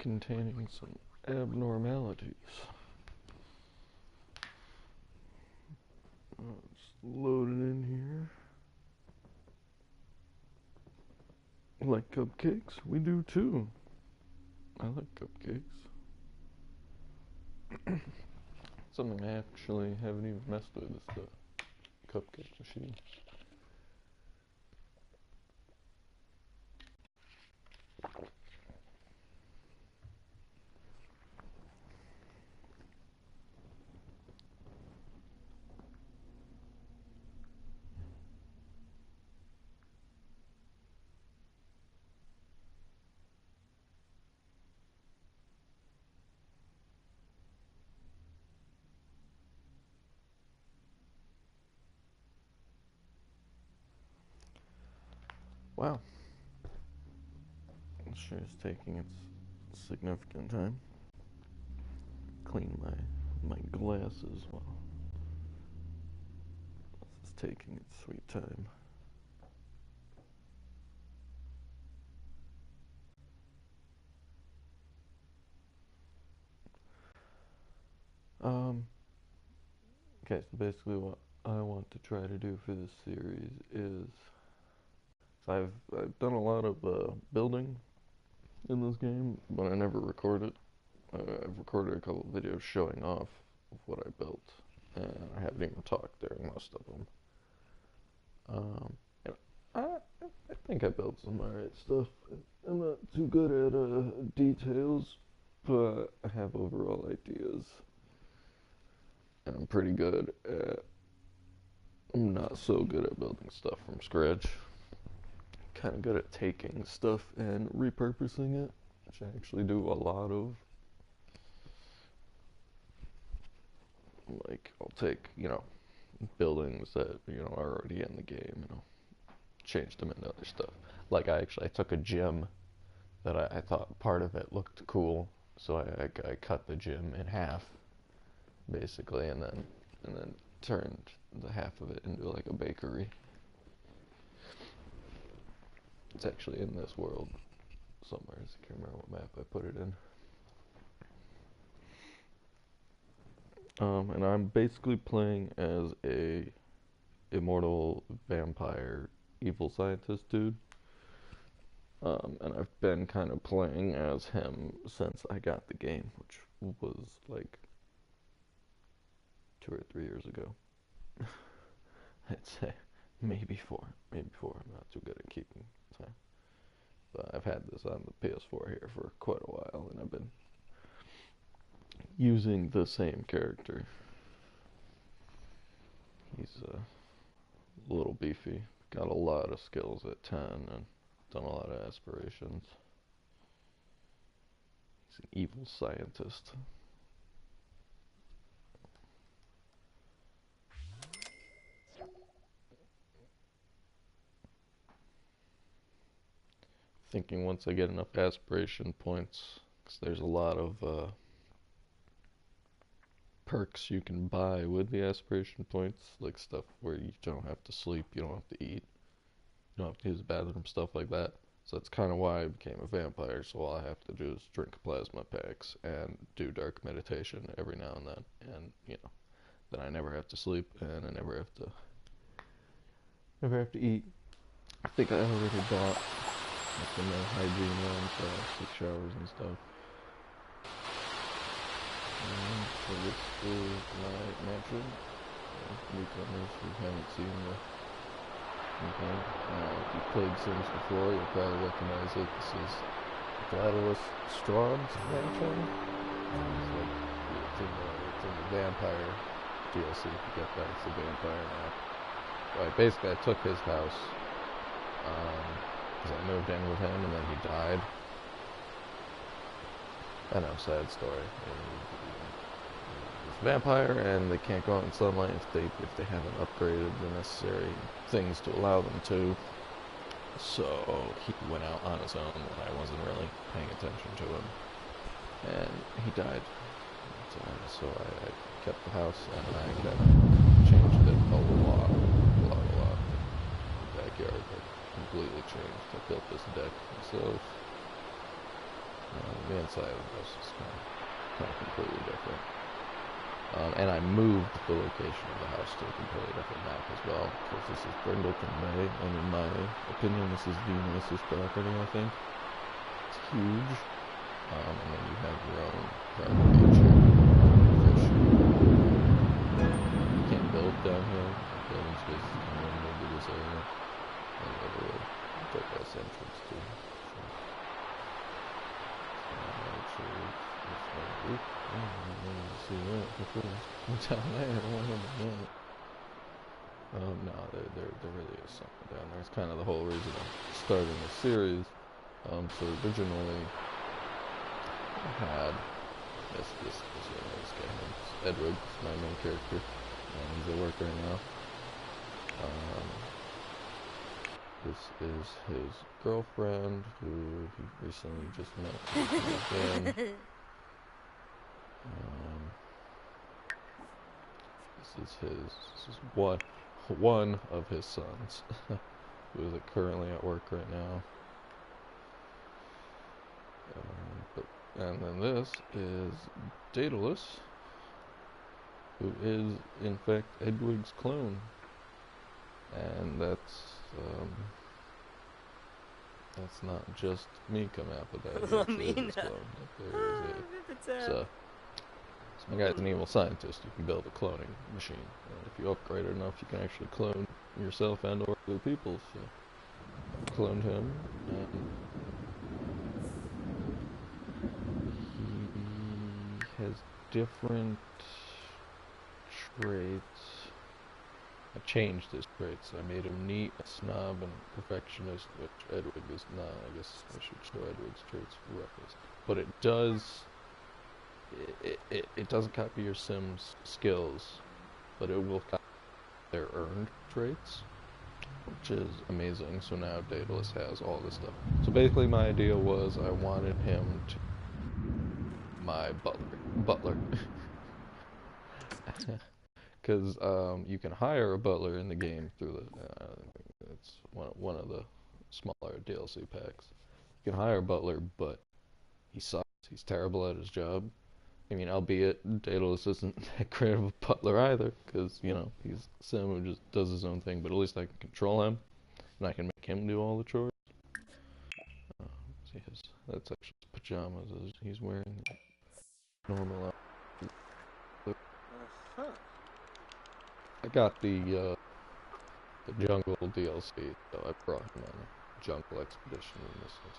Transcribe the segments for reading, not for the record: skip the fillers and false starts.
containing some abnormalities. It's loaded in here. Like cupcakes? We do too. I like cupcakes. Something I actually haven't even messed with is the cupcake machine. Wow. It sure is taking its significant time. Clean my glasses while this is taking its sweet time. Okay, so basically what I want to try to do for this series is, so I've done a lot of building in this game, but I never recorded. I've recorded a couple of videos showing off of what I built, and I haven't even talked during most of them. I think I built some alright stuff. I'm not too good at details, but I have overall ideas. And I'm pretty good at, I'm not so good at building stuff from scratch. Kind of good at taking stuff and repurposing it, which I actually do a lot of. Like, I'll take, buildings that, are already in the game, change them into other stuff. Like, I took a gym that I thought part of it looked cool, so I cut the gym in half, basically, and then turned the half of it into like a bakery. It's actually in this world somewhere. I can't remember what map I put it in. And I'm basically playing as a immortal vampire evil scientist dude. And I've been kind of playing as him since I got the game, which was like 2 or 3 years ago. I'd say maybe 4. I'm not too good at keeping time. But I've had this on the PS4 here for quite a while, and I've been using the same character. He's a little beefy, got a lot of skills at 10, and done a lot of aspirations. He's an evil scientist. Thinking once I get enough aspiration points, because there's a lot of perks you can buy with the aspiration points, like stuff where you don't have to sleep, you don't have to eat, you don't have to use the bathroom, stuff like that. So that's kind of why I became a vampire, so all I have to do is drink plasma packs and do dark meditation every now and then, and, then I never have to sleep, and I never have to eat. I think I already bought some hygiene ones, take showers and stuff. So this is my mansion. Newcomers who haven't seen the okay. If you've played Sims before, you'll probably recognize it. This is Gladys Straub's mansion. It's in the vampire DLC. If you get that, it's the vampire map. Right, basically, I took his house because I moved in with him, and then he died. I know, sad story. He's a vampire, and they can't go out in sunlight if they haven't upgraded the necessary things to allow them to. So he went out on his own when I wasn't really paying attention to him, and he died. So I kept the house, and I kind of changed it a lot. The backyard, completely changed. I built this deck myself. the inside of the house is kind of completely different. And I moved the location of the house to a completely different map as well, because this is Brindleton Bay, and in my opinion, this is the nicest property, I think. It's huge, and then you have your own private beach here. Fish. You can't build down here. Building space is kind of limited to this area. And you have a really dope-ass entrance, too. See that before down there. No, there really is something down there. It's kind of the whole reason I'm starting the series. So originally I had this guy. Edward, my main character. He's at work right now. This is his girlfriend, who he recently just met. This is one of his sons, who is currently at work right now. And then this is Daedalus, who is in fact Edwig's clone, and that's not just me coming out with that. It actually is his clone. So my guy's an evil scientist. You can build a cloning machine. And if you upgrade it enough, you can actually clone yourself and or other people. So I cloned him, and he has different traits. I changed his traits. I made him neat, a snob, and perfectionist, which Edwig is not. I guess I should show Edwig's traits for reference. But it does... It doesn't copy your Sim's skills, but it will copy their earned traits, which is amazing. So now Daedalus has all this stuff. So basically my idea was I wanted him to my butler. Because you can hire a butler in the game through the it's one of the smaller DLC packs. You can hire a butler, but he sucks. He's terrible at his job. I mean, albeit Daedalus isn't that great of a butler either, because, you know, he's Sim who just does his own thing, but at least I can control him, and I can make him do all the chores. See, that's actually his pajamas he's wearing. Normal outfit. I got the jungle DLC, so I brought him on a jungle expedition in this one.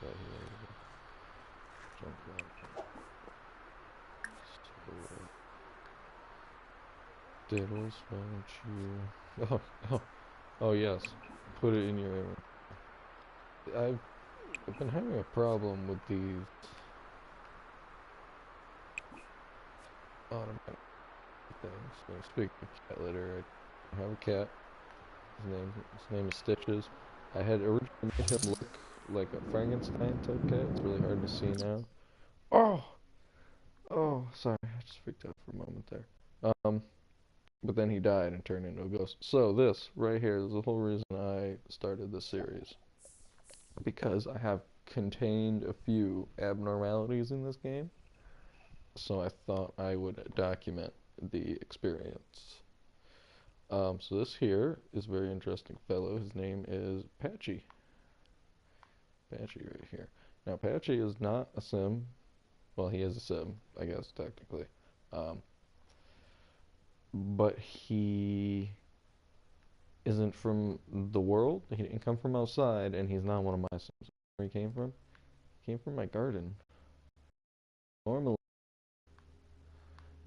Jungle. Daedalus, why don't you... Oh yes, put it in your... I've been having a problem with these automatic things. So speaking of cat litter, I have a cat. His name is Stitches. I had originally made him look like a Frankenstein type cat. It's really hard to see now. Oh, sorry, I just freaked out for a moment there. But then he died and turned into a ghost. So this right here is the whole reason I started this series, because I have contained a few abnormalities in this game. So I thought I would document the experience. So this here is a very interesting fellow. His name is Patchy. Patchy right here. Now Patchy is not a Sim. Well, he is a Sim, I guess, technically. But he isn't from the world. He didn't come from outside, and he's not one of my Sims. Where he came from? He came from my garden. Normally,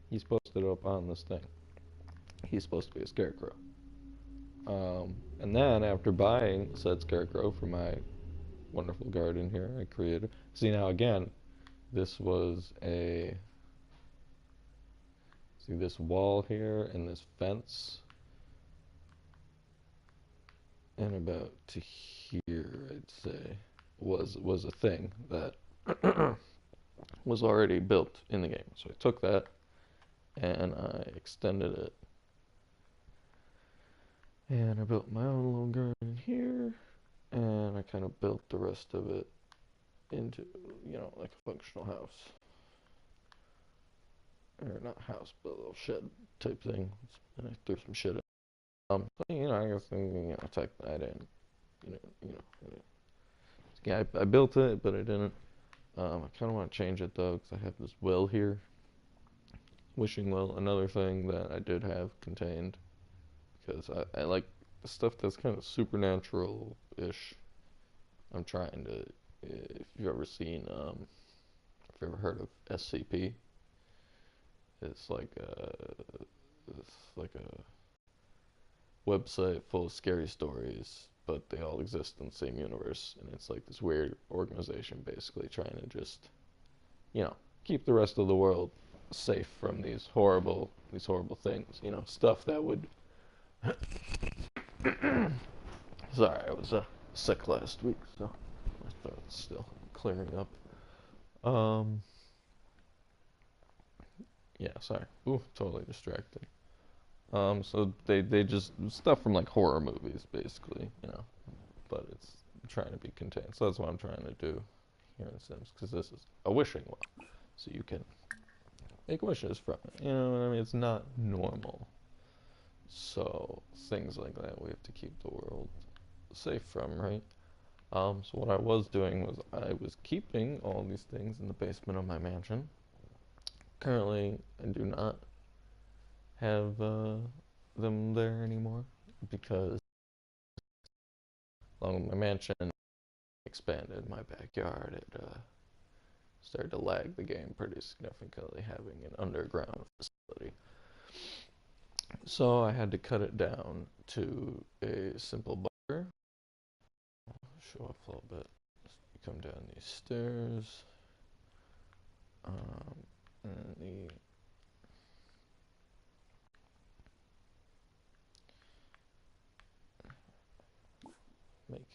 he's posted up on this thing. He's supposed to be a scarecrow. And then, after buying said scarecrow for my wonderful garden here I created. See, now again, this was a... See this wall here and this fence, and about to here, I'd say, was a thing that was already built in the game. So I took that and I extended it, and I built my own little garden here, and I kind of built the rest of it into, you know, like a functional house. Or not house, but a little shed type thing. And I threw some shit in. But, you know, I guess, you know, type that in. You know. Yeah, I built it, but I didn't. I kind of want to change it though, because I have this will here. Wishing well, another thing that I did have contained, because I like stuff that's kind of supernatural-ish. I'm trying to, if you've ever seen, if you've ever heard of SCP, it's like a website full of scary stories, but they all exist in the same universe, and it's like this weird organization basically trying to just, you know, keep the rest of the world safe from these horrible things, you know, stuff that would sorry, I was sick last week, so my throat's still clearing up. Um, yeah, sorry. Ooh, totally distracted. So they just stuff from like horror movies, basically, you know, but it's trying to be contained. So that's what I'm trying to do here in Sims, because this is a wishing well, so you can make wishes from it. You know what I mean? It's not normal. So things like that we have to keep the world safe from, right? So what I was doing was I was keeping all these things in the basement of my mansion. Currently, I do not have them there anymore because along with my mansion expanded my backyard. It started to lag the game pretty significantly, having an underground facility. So I had to cut it down to a simple bunker. I'll show off a little bit. You come down these stairs. And the make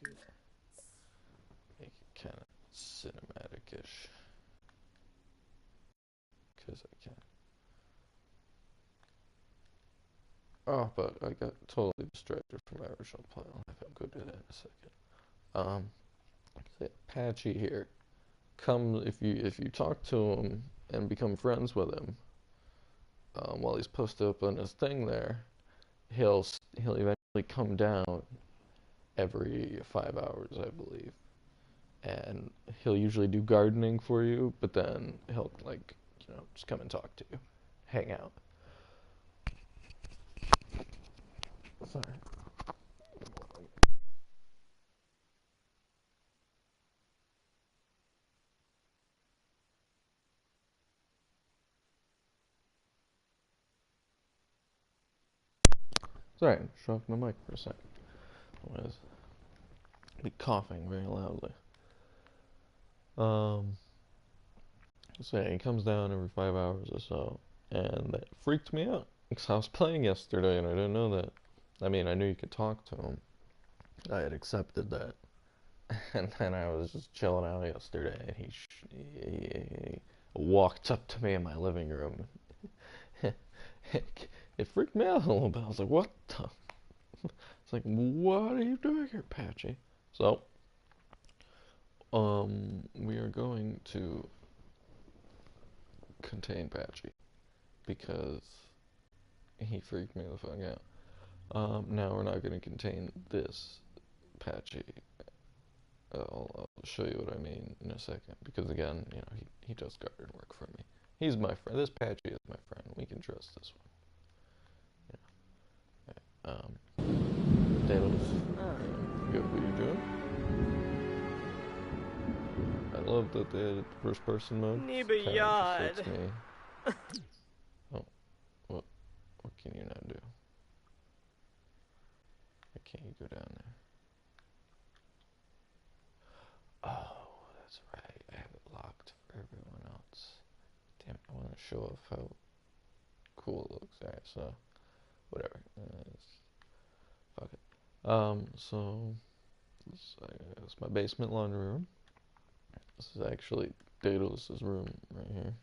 it kind of cinematic-ish because I can. Oh, but I got totally distracted from my original plan. I'll have him go do that in a second. Um, Patchy here. Come if you talk to him and become friends with him, while he's posted up on his thing there, he'll eventually come down every 5 hours, I believe, and he'll usually do gardening for you, but then he'll like, you know, just come and talk to you, hang out. Sorry. Sorry, shut off my mic for a second. I was be coughing very loudly. Um, so yeah, he comes down every 5 hours or so, and that freaked me out because I was playing yesterday and I didn't know that. I mean, I knew you could talk to him. I had accepted that, and then I was just chilling out yesterday, and he walked up to me in my living room. It freaked me out a little bit. I was like, "What the?" It's like, "What are you doing here, Patchy?" So, we are going to contain Patchy because he freaked me the fuck out. Now we're not going to contain this Patchy. I'll show you what I mean in a second because again, you know, he does garden work for me. He's my friend. This Patchy is my friend. We can trust this one. Potatoes. Good. What are you doing? I love that they added the first person mode. Kind of just lets me. Oh, what can you not do? Why can't you go down there? Oh, that's right. I have it locked for everyone else. Damn, I want to show off how cool it looks. Alright, so whatever. Fuck it. So it's my basement laundry room. This is actually Daedalus' room right here.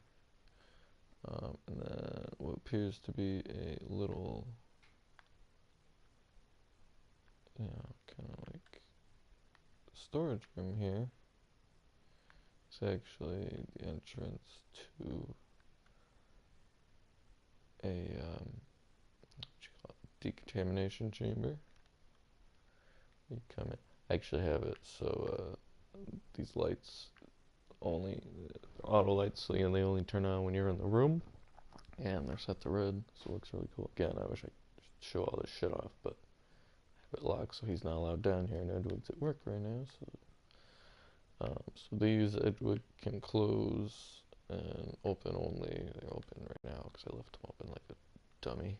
And then what appears to be a little, you know, kind of like storage room here. It's actually the entrance to a what you call it, decontamination chamber. You come in. I actually have it so these lights only auto lights, so they only turn on when you're in the room, and they're set to red, so it looks really cool. Again, I wish I could show all this shit off, but I have it locked, so he's not allowed down here, and Edward's at work right now. So these Edward can close and open only. They're open right now because I left them open like a dummy.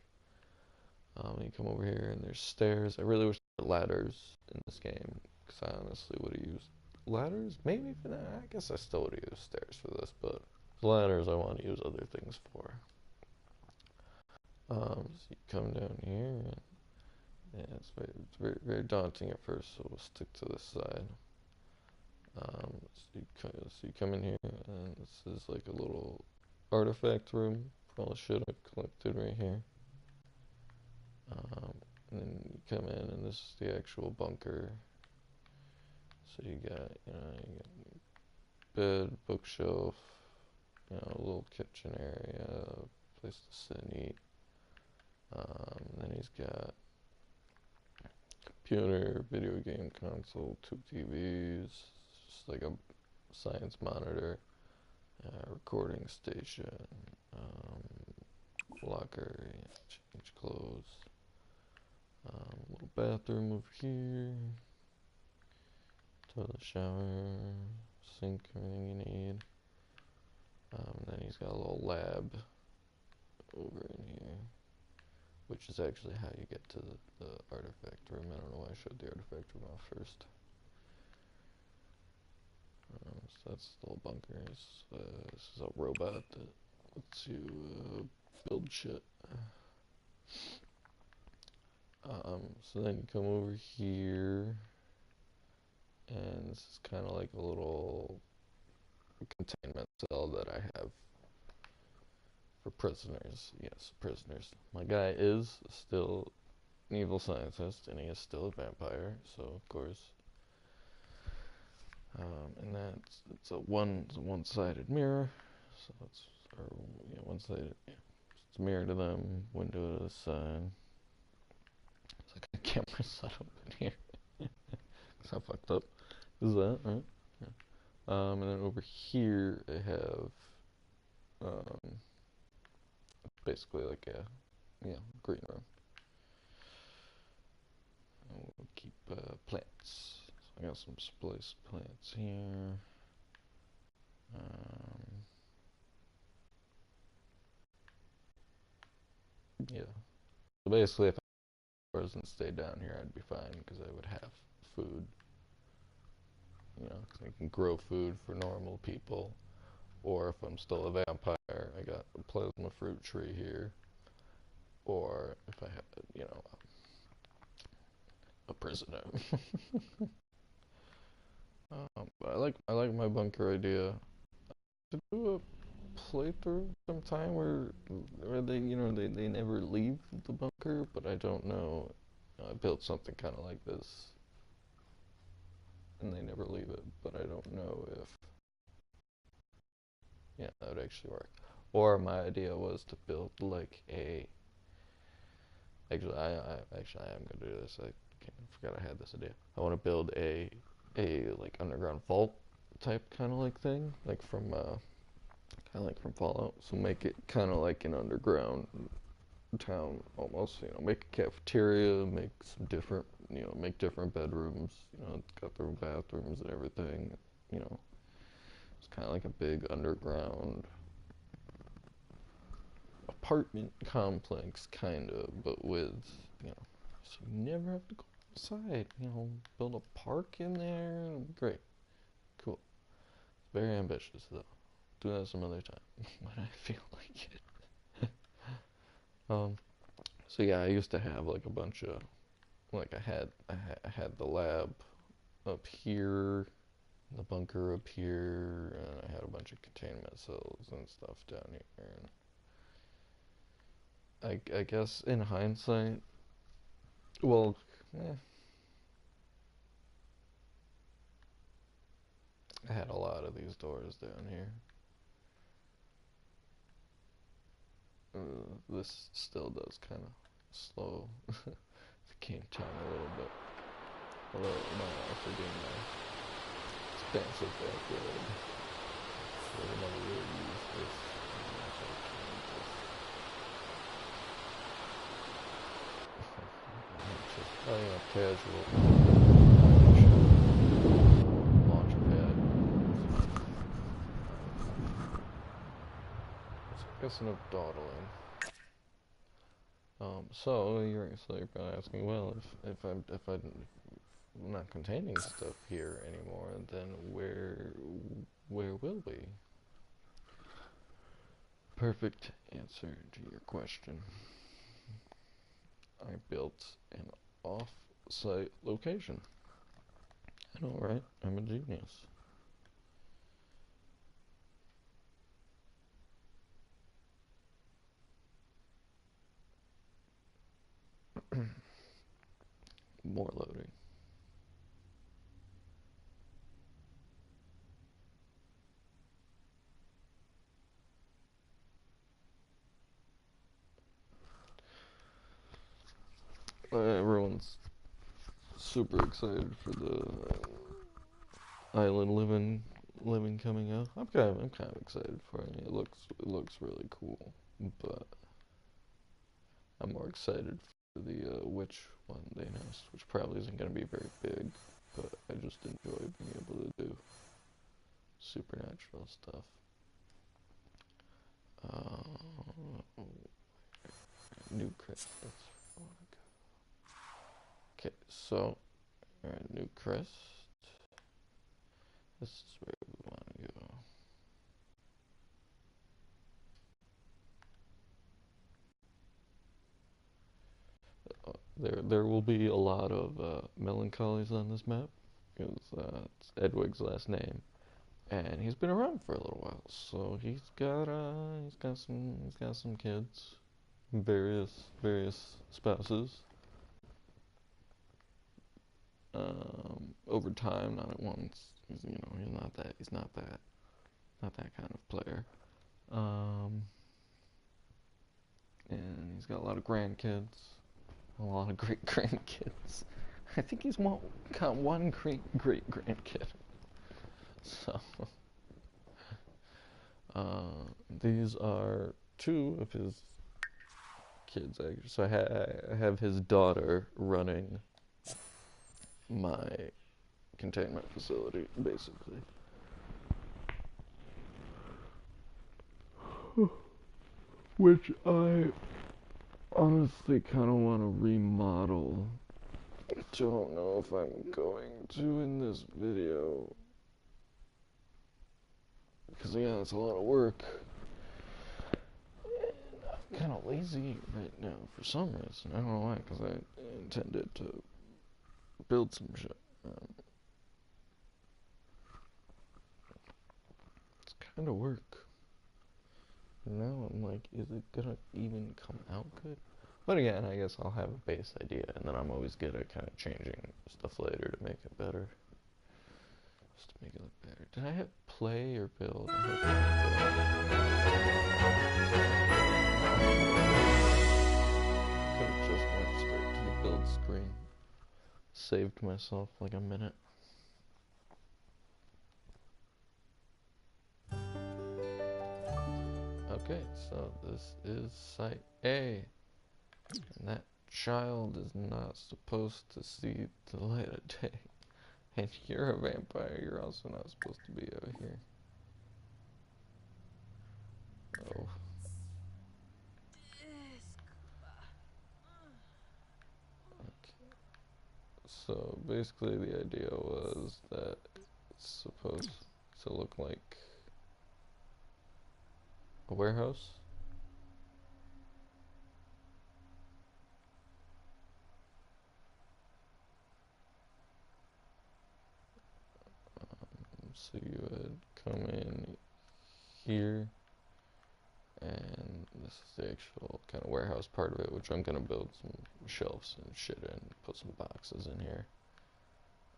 You come over here and there's stairs. I really wish there were ladders in this game because I honestly would have used ladders. Maybe for that. I guess I still would have used stairs for this, but ladders I want to use other things for. So you come down here and yeah, it's very, very daunting at first, so we'll stick to this side. So you come in here, and this is like a little artifact room for all the shit I've collected right here. And then you come in, and this is the actual bunker. So you got bed, bookshelf, a little kitchen area, place to sit and eat. Then he's got computer, video game console, 2 TVs, just like a science monitor, recording station, locker, change clothes, little bathroom over here, toilet, shower, sink, everything you need. Then he's got a little lab over in here, which is actually how you get to the artifact room. I don't know why I showed the artifact room off first. So that's the little bunker. This is a robot that lets you build shit. So then you come over here, and this is kind of like a little containment cell that I have for prisoners. Yes, prisoners. My guy is still an evil scientist, and he is still a vampire, so of course. And it's a one-sided mirror, so one-sided. Yeah, it's a mirror to them, window to the side. It's like a camera setup in here. That's how fucked up is that, right? Yeah. And then over here I have basically like a green room. And we'll keep plants. So I got some spliced plants here. Yeah. So basically, if I wasn't stay down here, I'd be fine because I would have food. Because I can grow food for normal people. Or if I'm still a vampire, I got a plasma fruit tree here. Or if I had, a prisoner. But I like my bunker idea. To do a playthrough sometime where they never leave the bunker, but I don't know. I built something kind of like this, and they never leave it, but I don't know if that would actually work. Or my idea was to build like a. Actually, I am gonna do this. I forgot I had this idea. I want to build a like underground vault type kind of like thing, like from Fallout. So make it kind of like an underground town almost. Make a cafeteria, make some different, make different bedrooms. It's got their bathrooms and everything. It's kind of like a big underground apartment complex, kind of, but with, so you never have to go outside. Build a park in there. Great, cool. Very ambitious though. Do that some other time when I feel like it. So yeah, I used to have like a bunch of, like I had the lab up here, the bunker up here, and I had a bunch of containment cells and stuff down here. And I guess in hindsight, well, I had a lot of these doors down here. This still does kind of slow the game down a little bit. Although it might also be my expansive backyard. So I never really use this. Just playing a casual launch pad. So I guess enough dawdling. So you're probably asking, well, if I'm not containing stuff here anymore, then where will we? Perfect answer to your question. I built an off-site location. I know, right? I'm a genius. More loading. Everyone's super excited for the island living coming out. I'm kind of excited for it. It looks really cool, but I'm more excited for the witch one they announced, which probably isn't going to be very big, but I just enjoy being able to do supernatural stuff. New crest. That's where I want to go. Okay, so new crest. This is where we want to go. There will be a lot of melancholies on this map because it's Edwig's last name, and he's been around for a little while. So he's got some kids, various spouses. Over time, not at once. He's not that kind of player. And he's got a lot of grandkids, a lot of great grandkids. I think he's got one great grandkid. So, these are two of his kids, actually. So I have his daughter running my containment facility, basically. Which I honestly kind of want to remodel. Don't know if I'm going to in this video. Because, yeah, it's a lot of work. And I'm kind of lazy right now for some reason. I don't know why, because I intended to build some shit. It's kind of work. Now I'm like, is it gonna even come out good? But again, I guess I'll have a base idea, and then I'm always good at kind of changing stuff later to make it better. Just to make it look better. Did I have play or build? I could have just went straight to the build screen. Saved myself like a minute. Okay, so this is Site A. And that child is not supposed to see the light of day. And you're a vampire, you're also not supposed to be out here. Oh. Okay. So basically the idea was that it's supposed to look like a warehouse. So you would come in here, and this is the actual kind of warehouse part of it, which I'm gonna build some shelves and shit in, put some boxes in here.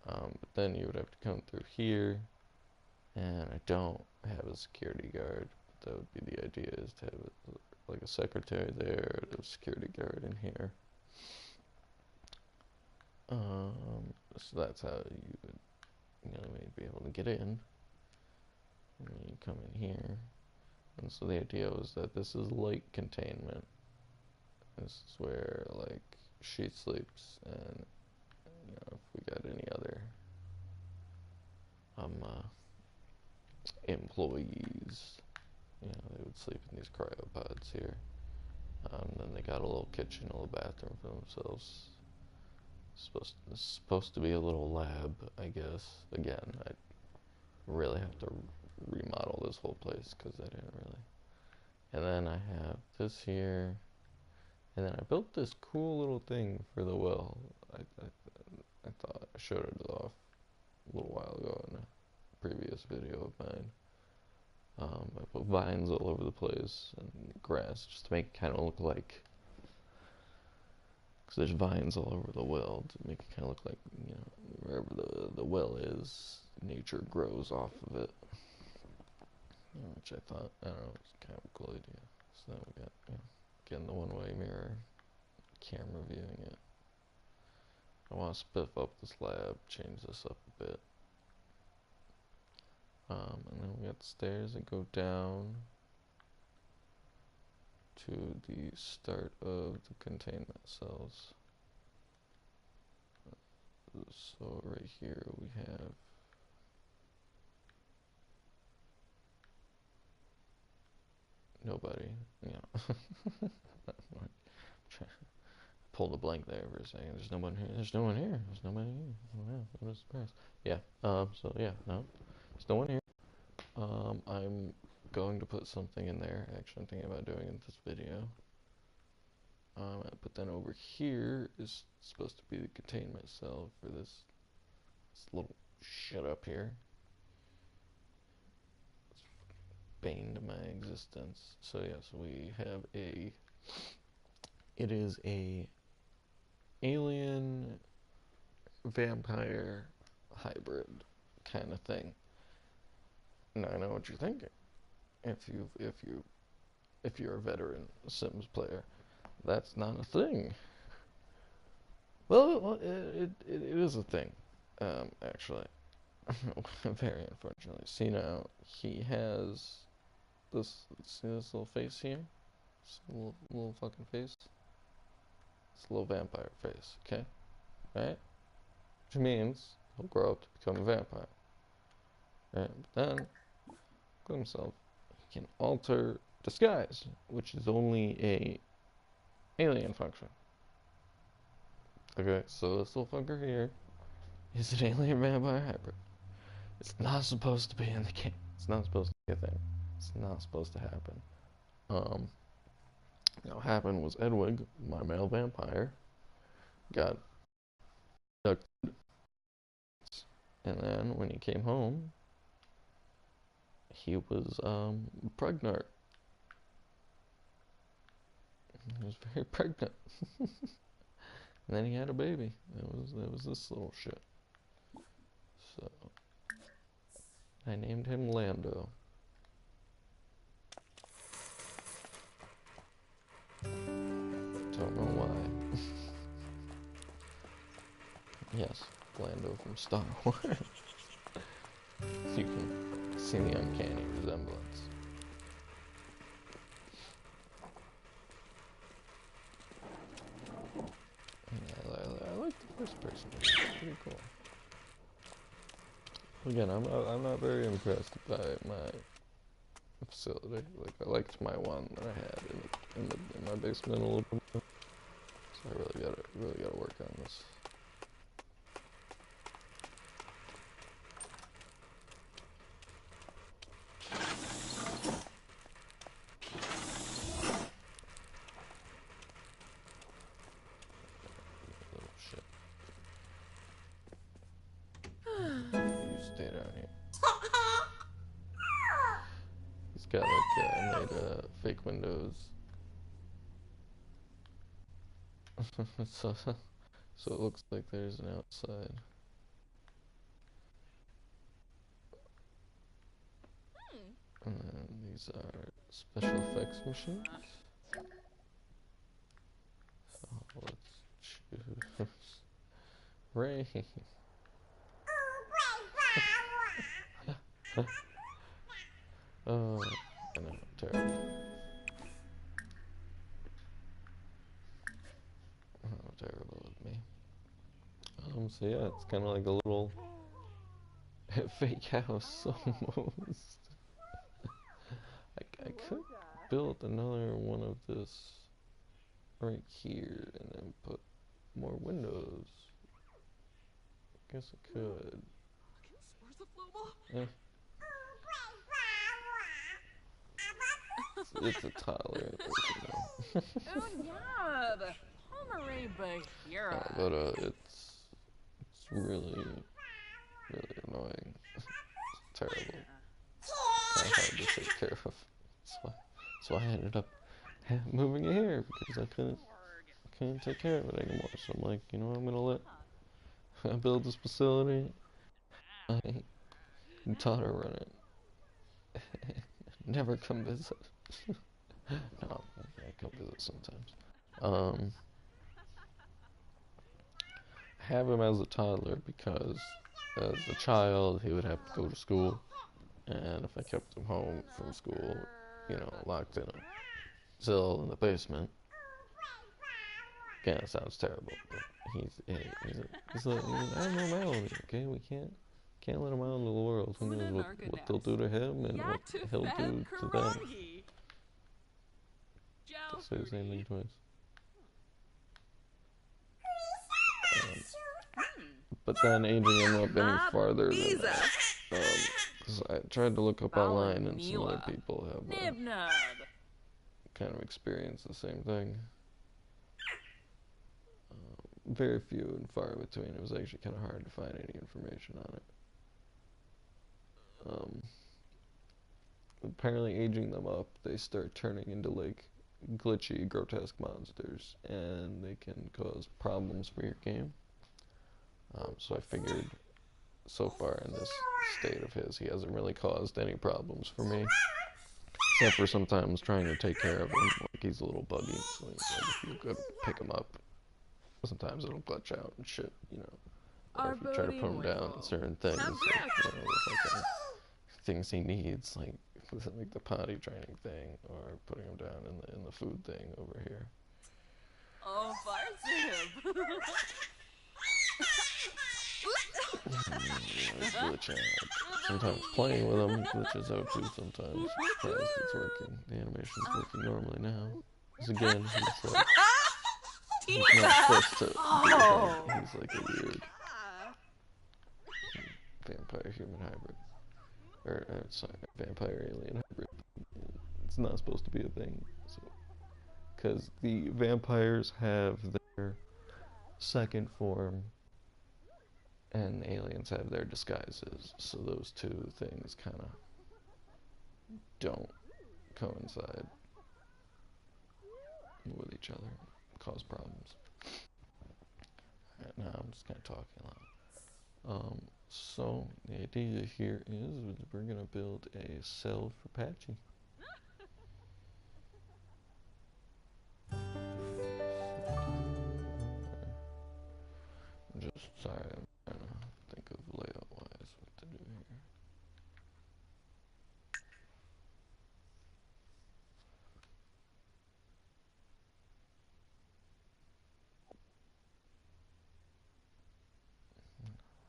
But then you would have to come through here, and I don't have a security guard. That would be the idea, is to have like a secretary there, a security guard in here. So that's how you would, maybe be able to get in. And then you come in here, and so the idea was that this is light containment. This is where like she sleeps, and if we got any other employees, they would sleep in these cryopods here. Then they got a little kitchen, a little bathroom for themselves. It's supposed to be a little lab, I guess. Again, I really have to remodel this whole place because I didn't really. And then I have this here, and then I built this cool little thing for the well. I thought I showed it off a little while ago in a previous video of mine. I put vines all over the place and grass just to make it kind of look like, because there's vines all over the well, to make it kind of look like, wherever the well is, nature grows off of it. Which I thought, I don't know, was kind of a cool idea. So then we got, again, the one-way mirror, camera viewing it. I want to spiff up this lab, change this up a bit. And then we got the stairs that go down to the start of the containment cells. So right here we have nobody, pull the blank there for a second. There's no one here. There's no one here. There's nobody here. Oh, wow, what a surprise. Yeah. So yeah, no, there's no one here. I'm going to put something in there. Actually, I'm thinking about doing it in this video. But then over here is supposed to be the containment cell for this little shit up here. It's bane to my existence. So yes, we have it is a alien vampire hybrid kind of thing. Now I know what you're thinking. If you're a veteran Sims player, that's not a thing. Well, it is a thing, actually. Very unfortunately. See now, he has this. See this little face here? This little fucking face. This little vampire face. Okay, right? Which means he'll grow up to become a vampire. Right? But then, look himself. He can alter disguise, which is only a alien function. Okay, so this little fucker here is an alien vampire hybrid. It's not supposed to be in the game. It's not supposed to be a thing. It's not supposed to happen. What happened was Edwig, my male vampire, got abducted, and then when he came home, he was pregnant. He was very pregnant, and then he had a baby. It was this little shit. So I named him Lando. Don't know why. Yes, Lando from Star Wars. You can see the uncanny resemblance. Yeah, I like the first person. It's pretty cool. Again, I'm not very impressed by my facility. Like, I liked my one that I had in my basement a little bit more. So I really gotta work on this. Little shit. You stay down here. He's got like I made fake windows. So it looks like there's an outside. And then these are special effects machines. So let's choose Ray. Oh, I know, terrible. Oh, terrible of me. So yeah, it's kind of like a little fake house almost. I could build another one of this right here and then put more windows. Guess I could. Eh, it's a toddler, you know. But it's really annoying. It's terrible. Kind of hard to take care of. That's why I ended up moving it here because I couldn't take care of it anymore. So I'm like, you know what, I'm gonna let build this facility. I taught her run it. Never come visit. No, I come visit sometimes. Um, have him as a toddler because as a child he would have to go to school, and if I kept him home from school, you know, locked in a cell in the basement. Again, it sounds terrible, but he's an abnormality. Okay, we can't let him out into the world. Who knows what they'll do to him and what he'll do to them. Just say the same thing twice. But then aging him up any farther than that. Because I tried to look up online and some other people have kind of experienced the same thing. Very few and far between. It was actually kind of hard to find any information on it. Apparently aging them up, they start turning into like glitchy, grotesque monsters, and they can cause problems for your game. So I figured so far in this state of his, he hasn't really caused any problems for me. Except for sometimes trying to take care of him, like he's a little buggy, so like if you go pick him up, sometimes it'll glitch out and shit, you know. Or if you try to put him down on certain things, like, you know, with like things he needs, like the potty training thing, or putting him down in the food thing over here. Oh, Farzib. Glitch out. Sometimes playing with him glitches out too sometimes. Surprised it's working. The animation's working normally now. Because again, he's not supposed to be a thing. He's like a weird vampire human hybrid. Or, sorry, vampire alien hybrid. It's not supposed to be a thing. So, because the vampires have their second form and aliens have their disguises, so those two things kind of don't coincide with each other, cause problems. Right now I'm just kind of talking a lot. So the idea here is we're gonna build a cell for Patchy. Just sorry, I'm trying to think of layout-wise what to do here.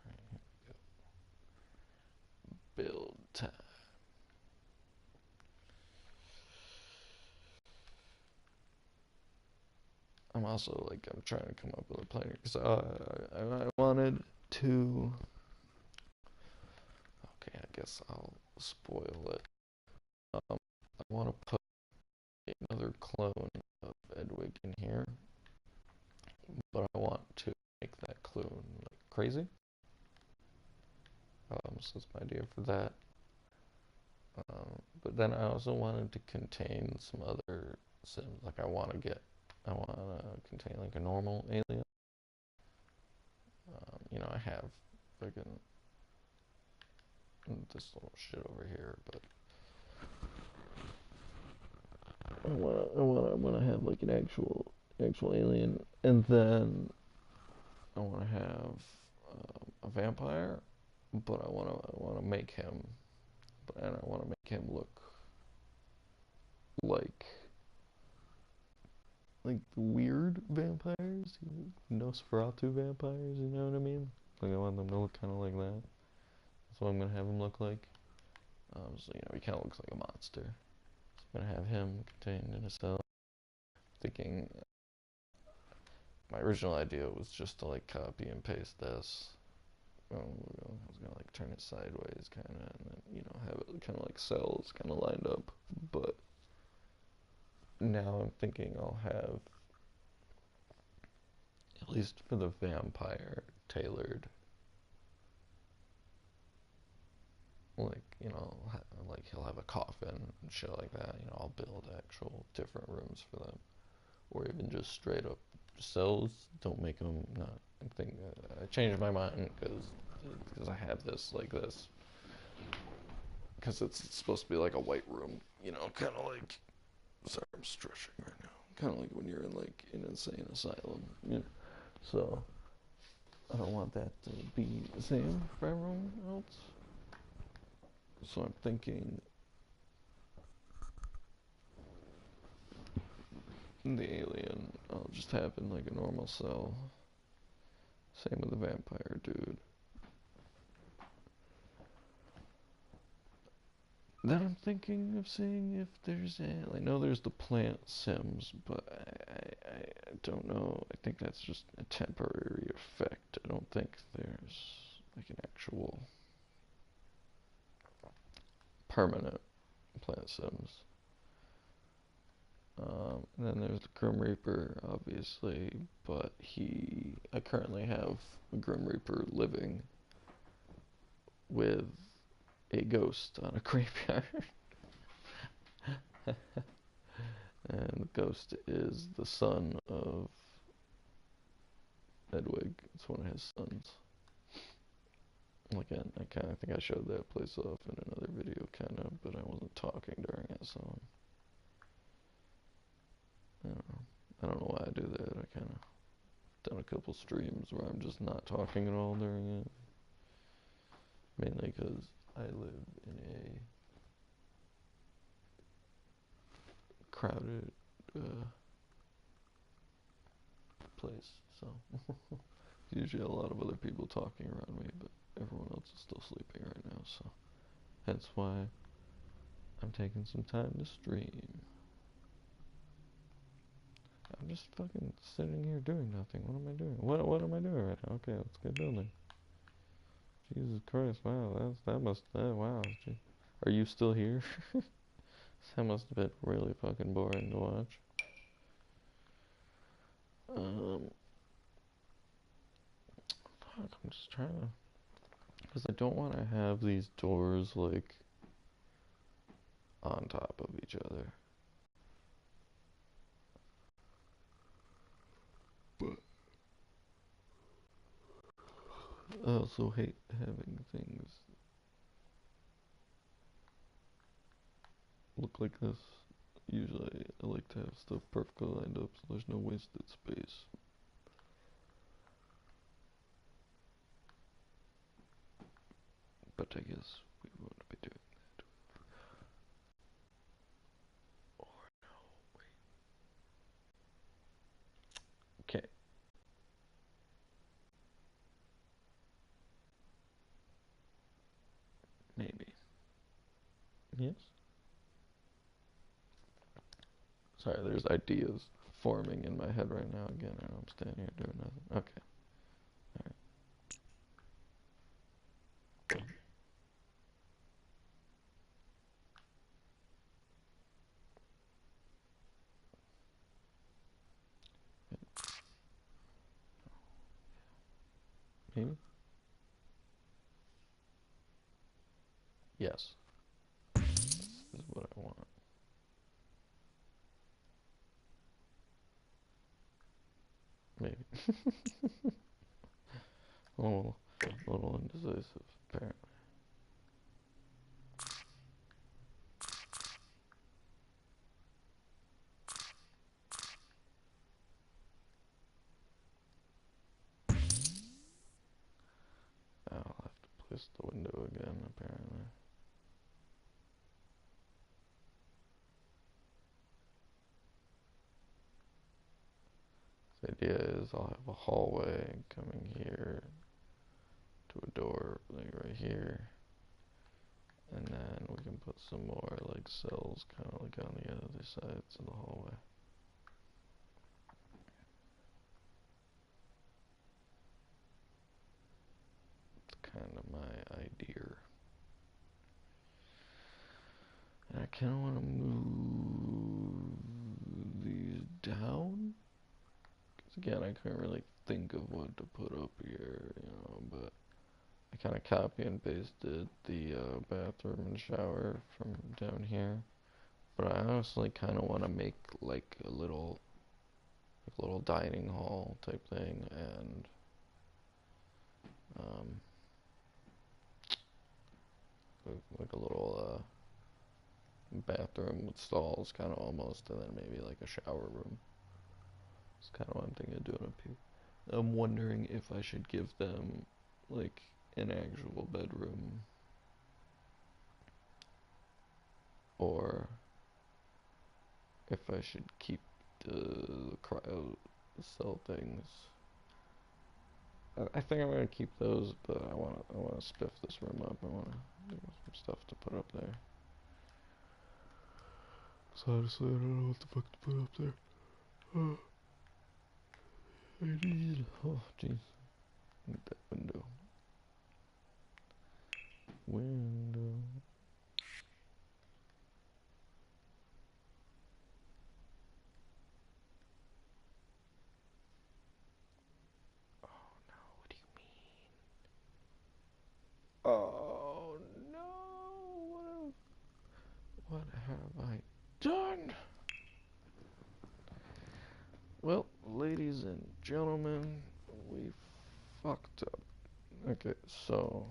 Right, here we go. Build time. I'm also like I'm trying to come up with a plan because I wanted to. Okay, I guess I'll spoil it. I want to put another clone of Edwig in here, but I want to make that clone like crazy. So that's my idea for that. But then I also wanted to contain some other sims. Like I want to contain like a normal alien. You know, I have freaking this little shit over here, but I wanna have like an actual alien, and then I wanna have a vampire, but I wanna make him, and I wanna make him look like the weird vampires, Nosferatu vampires. You know what I mean? Like I want them to look kind of like that. That's what I'm gonna have him look like. So he kind of looks like a monster. So I'm gonna have him contained in a cell. Thinking my original idea was just to like copy and paste this. I was gonna like turn it sideways, kind of, and then have it kind of like cells, kind of lined up. But now I'm thinking I'll have, at least for the vampire, tailored, like like he'll have a coffin and shit like that. I'll build actual different rooms for them, or even just straight up cells. Don't make them not. I think I changed my mind because I have this like this, because it's supposed to be like a white room, kind of like. Sorry, I'm stretching right now. Kind of like when you're in like an insane asylum. So I don't want that to be the same for everyone else. So I'm thinking the alien, I'll just have in like a normal cell. Same with the vampire dude. Then I'm thinking of seeing if there's I know there's the plant sims, but I don't know. I think that's just a temporary effect. I don't think there's like an actual permanent plant sims. And then there's the Grim Reaper, obviously, but I currently have a Grim Reaper living with a ghost on a graveyard. And the ghost is the son of Edwig. It's one of his sons. Again, I kind of think I showed that place off in another video, kind of, but I wasn't talking during it, so I don't know. I don't know why I do that. I kind of done a couple streams where I'm just not talking at all during it. Mainly because I live in a crowded place, so usually a lot of other people talking around me, but everyone else is still sleeping right now, so hence why I'm taking some time to stream. I'm just fucking sitting here doing nothing. What am I doing? What am I doing right now? Okay, let's get building. Jesus Christ, wow, wow. Are you still here? That must have been really fucking boring to watch. Fuck, I'm just trying to, because I don't want to have these doors like on top of each other. But I also hate having things look like this. Usually I like to have stuff perfectly lined up so there's no wasted space. But I guess we wouldn't be doing that. Or no, wait. Okay. Maybe. Yes? Sorry, there's ideas forming in my head right now again, and I'm standing here doing nothing. Okay. Alright. Maybe? Yes. This is what I want. Maybe. a little indecisive, apparently. window again, apparently. The idea is I'll have a hallway coming here to a door like right here, and then we can put some more like cells kind of like on the other sides of the hallway. It's kind of my idea. And I kind of want to move these down. Because again, I couldn't really think of what to put up here, you know, but I kind of copy and pasted the bathroom and shower from down here. But I honestly kind of want to make like a little dining hall type thing, and um, like a little bathroom with stalls, kind of almost, and then maybe like a shower room. It's kind of what I'm thinking of doing up here. I'm wondering if I should give them like an actual bedroom, or if I should keep the cryo cell things. I think I'm gonna keep those, but I wanna spiff this room up. I wanna think of some stuff to put up there. So honestly, I don't know what the fuck to put up there. I need. Oh, jeez. Need that window. Window. Oh no, what do you mean? Oh no, what have I done? Well, ladies and gentlemen, we fucked up. Okay, so.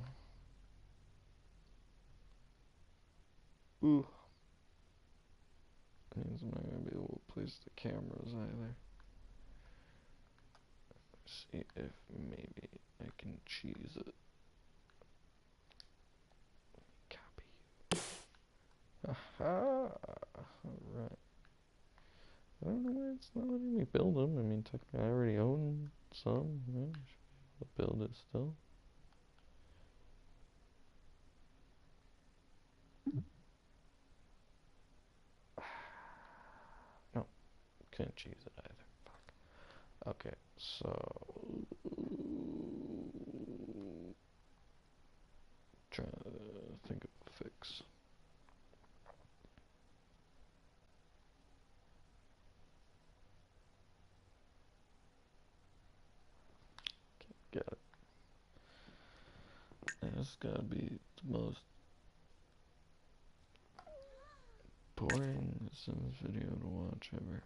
Ooh. Means I'm not gonna be able to place the cameras either. See if maybe I can cheese it. Copy. Aha! Alright. I don't know why it's not letting me build them. I mean, technically, I already own some. Yeah, I should be able to build it still. No, can't cheese it either. Fuck. Okay, so. Trying to think of a fix. Got it. And it's gotta be the most boring Sims video to watch ever.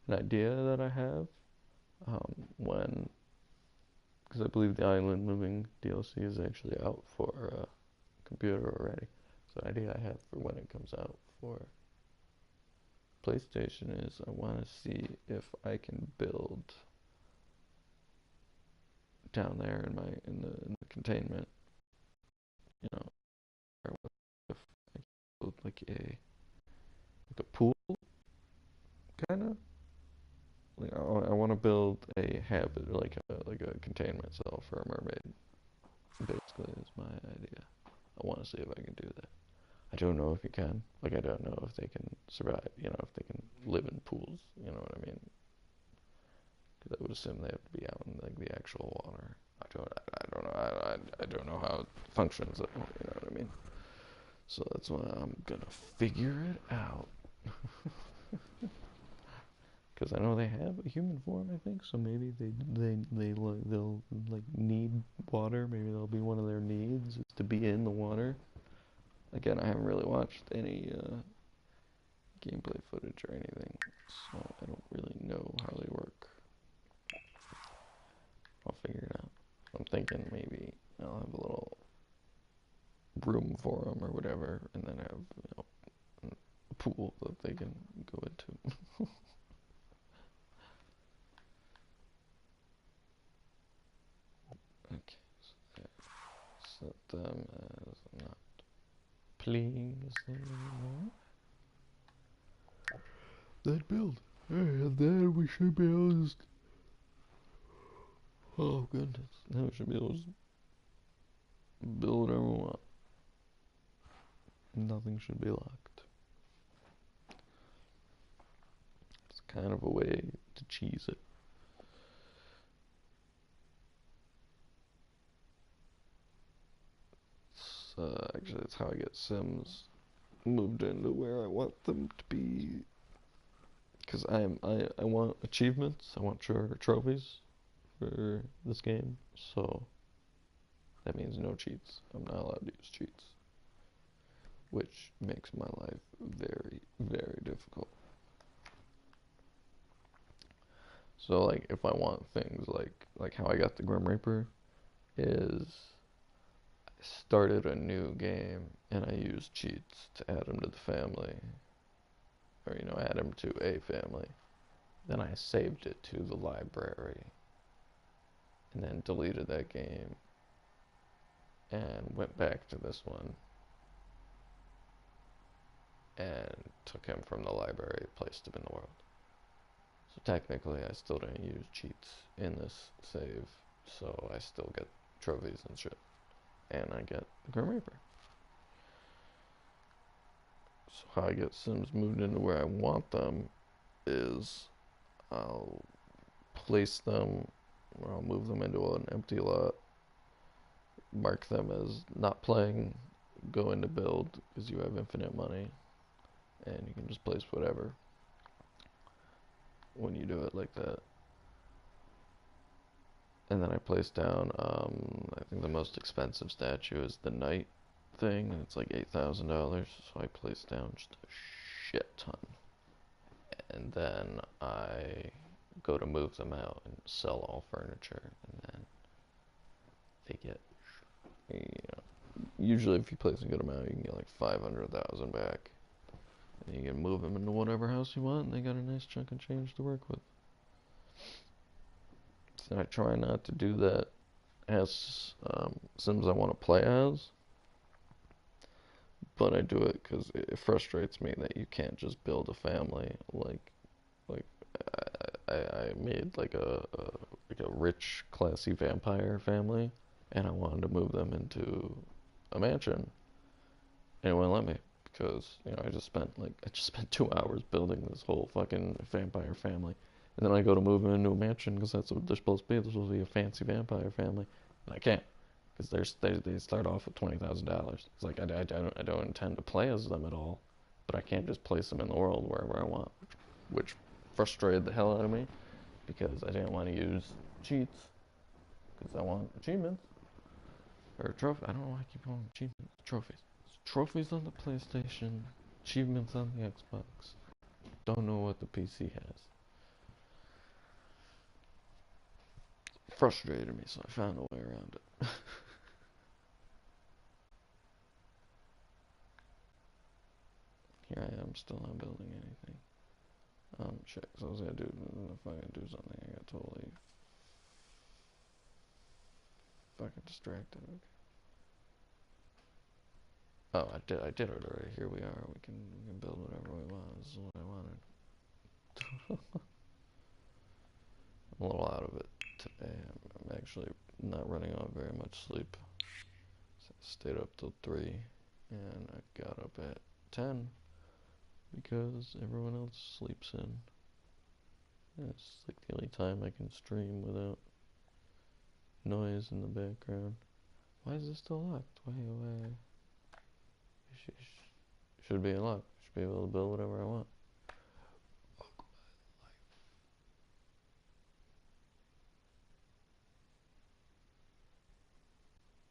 An idea that I have, when, because I believe the Island Living DLC is actually out for computer already. So the idea I have for when it comes out for PlayStation is I want to see if I can build down there in the containment, you know, or if I can build like a pool kind of. Like I want to build a habit like a containment cell for a mermaid. Basically, is my idea. I want to see if I can do that. I don't know if you can. Like, I don't know if they can survive, you know, if they can live in pools, you know what I mean? Because I would assume they have to be out in, like, the actual water. I don't know. I don't know how it functions, you know what I mean? So that's why I'm gonna figure it out. Because I know they have a human form, I think, so maybe they'll, like, need water. Maybe that'll be one of their needs, is to be in the water. Again, I haven't really watched any gameplay footage or anything, so I don't really know how they work. I'll figure it out. I'm thinking maybe I'll have a little room for them or whatever, and then have, you know, pool that they can go into. Okay, so set them as not playing anymore. Then build. And then we should be able to... Oh goodness, now we should be able to build whatever we want. Nothing should be locked. It's kind of a way to cheese it. Actually, that's how I get Sims moved into where I want them to be. Because I want achievements, I want trophies for this game, so that means no cheats. I'm not allowed to use cheats, which makes my life very, very difficult. So like if I want things like how I got the Grim Reaper is I started a new game and I used cheats to add him to the family, or add him to a family. Then I saved it to the library and then deleted that game and went back to this one and took him from the library, placed him in the world. So technically I still didn't use cheats in this save, so I still get trophies and shit. And I get the Grim Reaper. So how I get Sims moved into where I want them is I'll place them, or I'll move them into an empty lot, mark them as not playing, go into build, because you have infinite money, and you can just place whatever when you do it like that. And then I place down, I think the most expensive statue is the knight thing, and it's like $8,000, so I place down just a shit ton. And then I go to move them out and sell all furniture, and then they get, usually if you place a good amount, you can get like 500,000 back. And you can move them into whatever house you want, and they got a nice chunk of change to work with. So I try not to do that as Sims I want to play as, but I do it because it frustrates me that you can't just build a family like I made like a rich, classy vampire family, and I wanted to move them into a mansion, and it wouldn't let me because I just spent 2 hours building this whole fucking vampire family, and then I go to move them into a mansion because that's what they're supposed to be. They're supposed to be a fancy vampire family, and I can't because they start off with $20,000. It's like I don't intend to play as them at all, but I can't just place them in the world wherever I want, which frustrated the hell out of me because I didn't want to use cheats because I want achievements or trophies. I don't know why I keep calling them achievements. Trophies. Trophies on the PlayStation, achievements on the Xbox. Don't know what the PC has. Frustrated me, so I found a way around it. Here I am, still not building anything. Shit, so I was gonna do, if I can do something, I got totally fucking distracted. Okay. Oh, I did it already. Here we are. We can build whatever we want. This is what I wanted. I'm a little out of it today. I'm actually not running on very much sleep. So I stayed up till 3, and I got up at 10 because everyone else sleeps in. Yeah, it's like the only time I can stream without noise in the background. Why is this still locked? Why? Should be unlocked. Should be able to build whatever I want.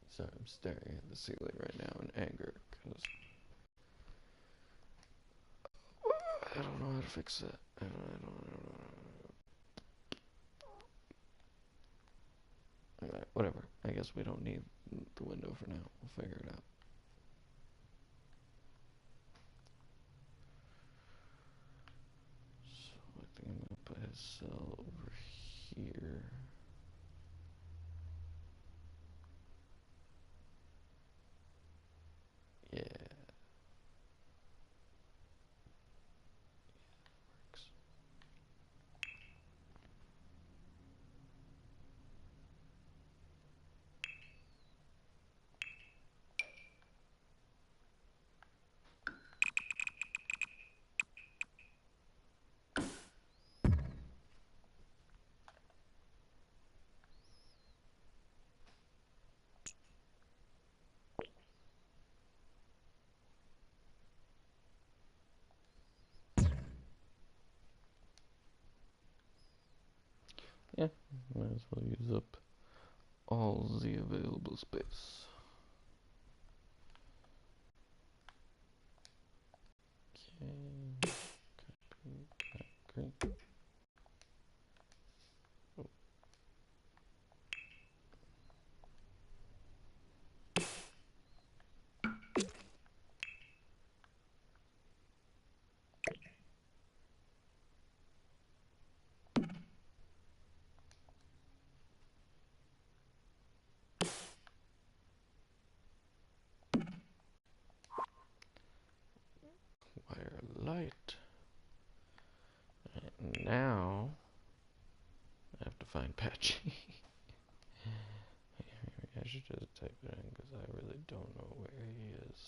Sorry, I'm staring at the ceiling right now in anger because I don't know how to fix it. I don't. Alright, whatever. I guess we don't need the window for now. We'll figure it out. Yeah, might as well use up all the available space. Okay, copy, great. Oh. Wire light. And now I have to find Patchy. I should just type it in because I really don't know where he is.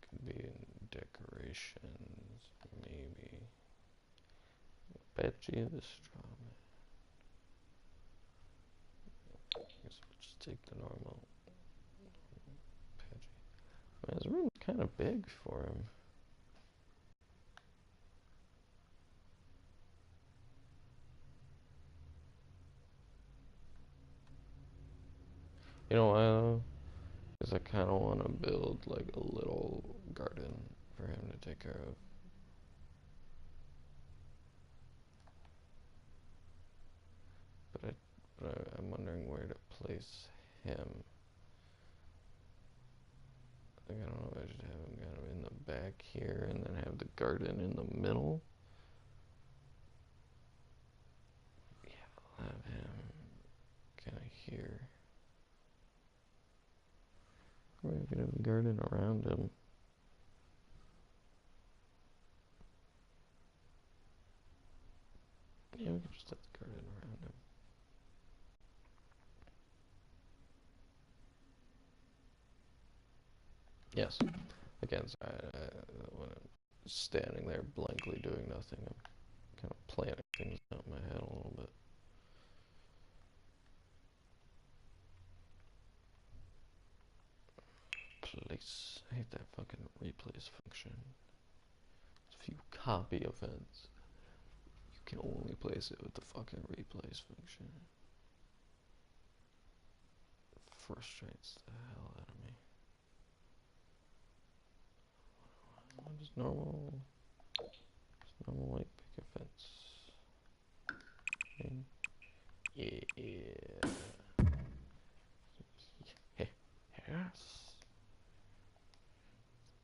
Could be in decorations, maybe. Patchy the straw man. I guess we'll just take the normal Patchy. Man, this room's kind of big for him. You know why though? Because I kind of want to build like a little garden for him to take care of. But I'm wondering where to place him. Like, I don't know if I should have him kind of in the back here and then have the garden in the middle. Yeah, I'll have him kind of here. Or we could have a garden around him. Yeah, we could just have the garden around him. Yes. Again, sorry, when I'm standing there blankly doing nothing, I'm kind of planning things out in my head a little bit. Place. I hate that fucking replace function. If you copy a fence, you can only place it with the fucking replace function. It frustrates the hell out of me. Just normal white picket fence. Okay. Yeah. Yes.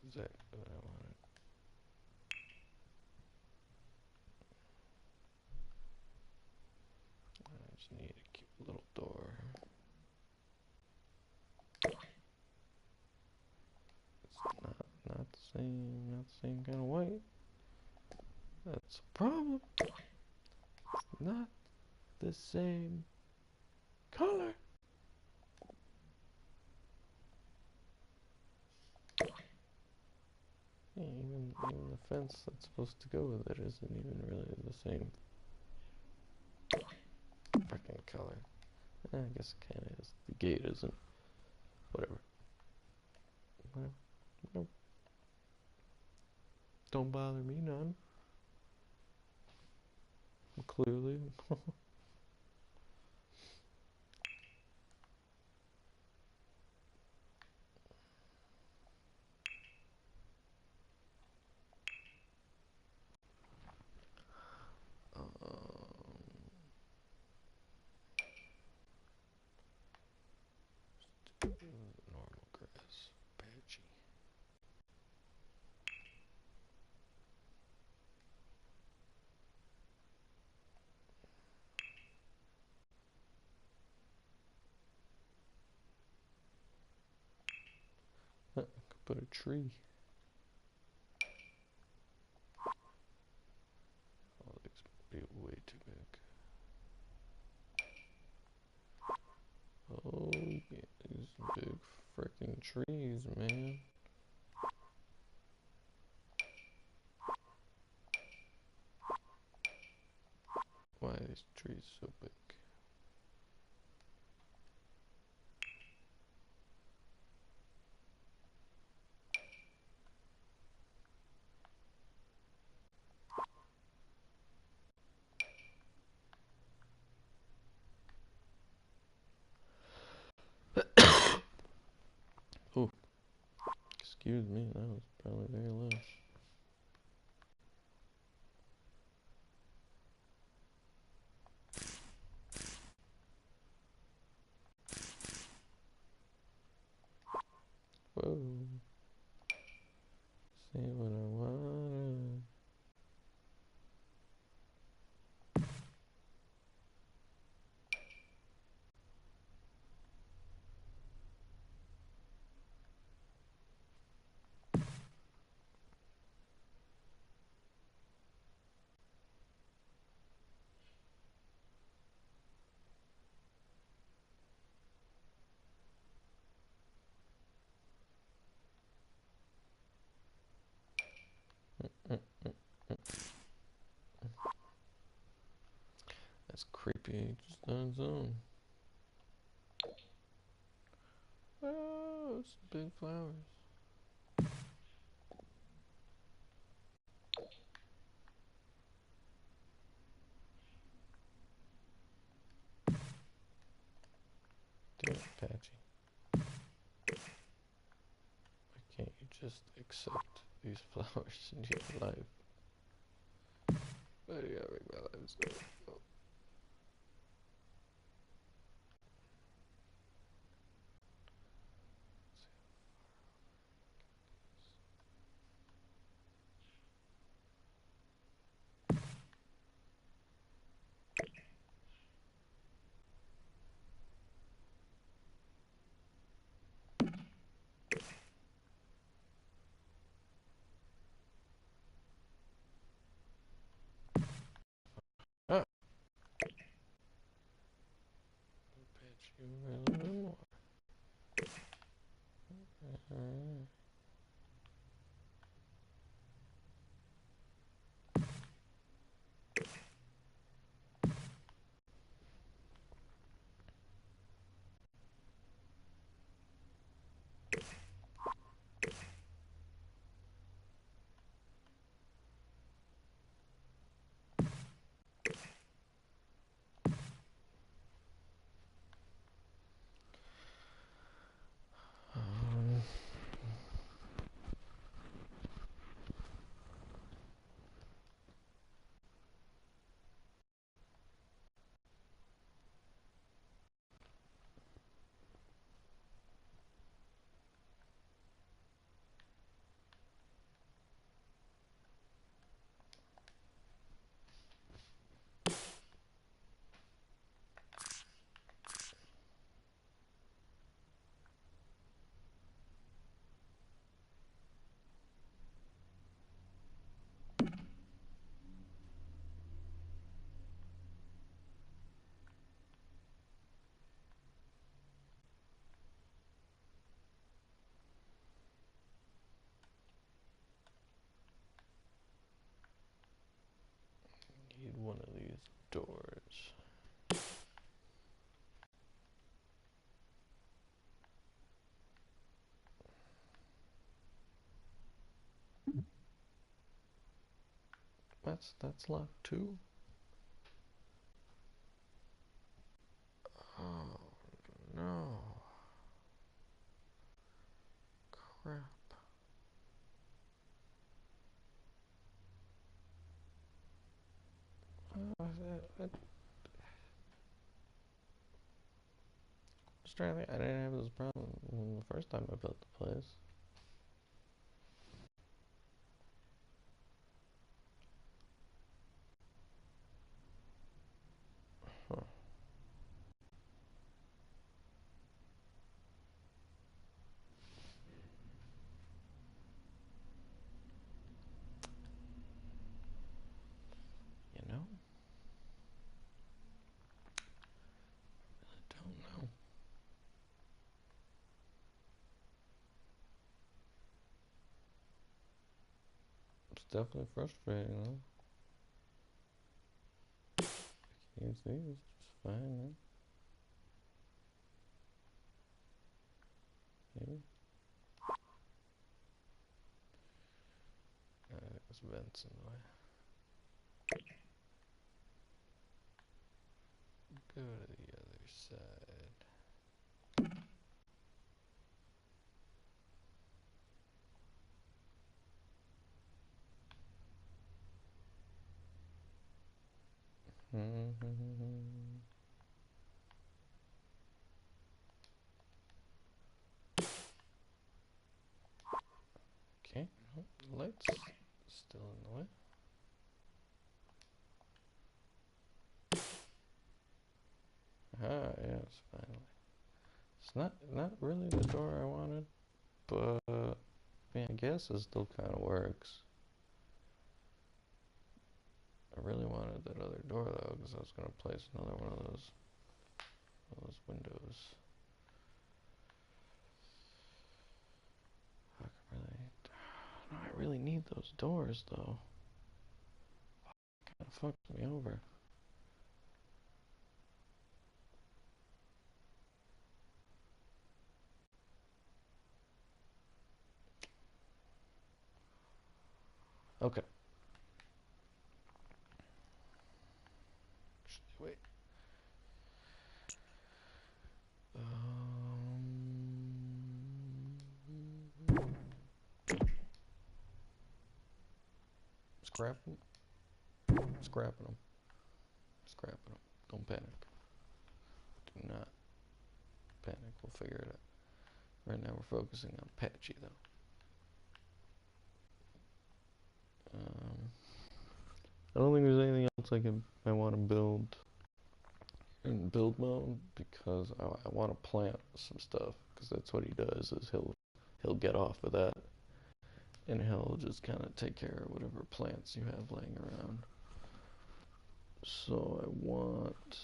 Exactly what I wanted. I just need a cute little door. It's not the same kind of white. That's a problem. It's not the same color. Yeah, even the fence that's supposed to go with it isn't even really the same freaking color. I guess it kind of is. The gate isn't. Whatever. Whatever. Don't bother me none. Clearly. Normal grass. Patchy. I could put a tree. Oh, this would be way too big. Oh, yeah, these big freaking trees, man. Why are these trees so big? Excuse me, that was probably very low. Whoa. See what I wanted. That's creepy, just on its own. Oh, it's big flowers. Damn it, Patchy. Why can't you just accept these flowers into your life? Why do you gotta make my life so difficult? Ah! Patch, you really more. Need one of these doors. That's locked too? Oh no. Crap. I was trying to think, I didn't have this problem the first time I built the place. Huh. You know? I don't know. It's definitely frustrating though. I can use these just fine, man. Maybe. There's vents in the way. Go to the other side. Okay, lights still in the way. Ah, yes, finally. It's not really the door I wanted, but yeah, I guess it still kind of works. I really wanted that other door though, because I was gonna place another one of those windows. Fuck, no, I really need those doors though. Kind of fucked me over. Okay. Wait. Scrapping? Scrapping them. Scrapping them. Don't panic. Do not panic. We'll figure it out. Right now we're focusing on Patchy though. I don't think there's anything else I want to build in build mode because I want to plant some stuff because that's what he does is he'll get off of that and he'll just kind of take care of whatever plants you have laying around. So I want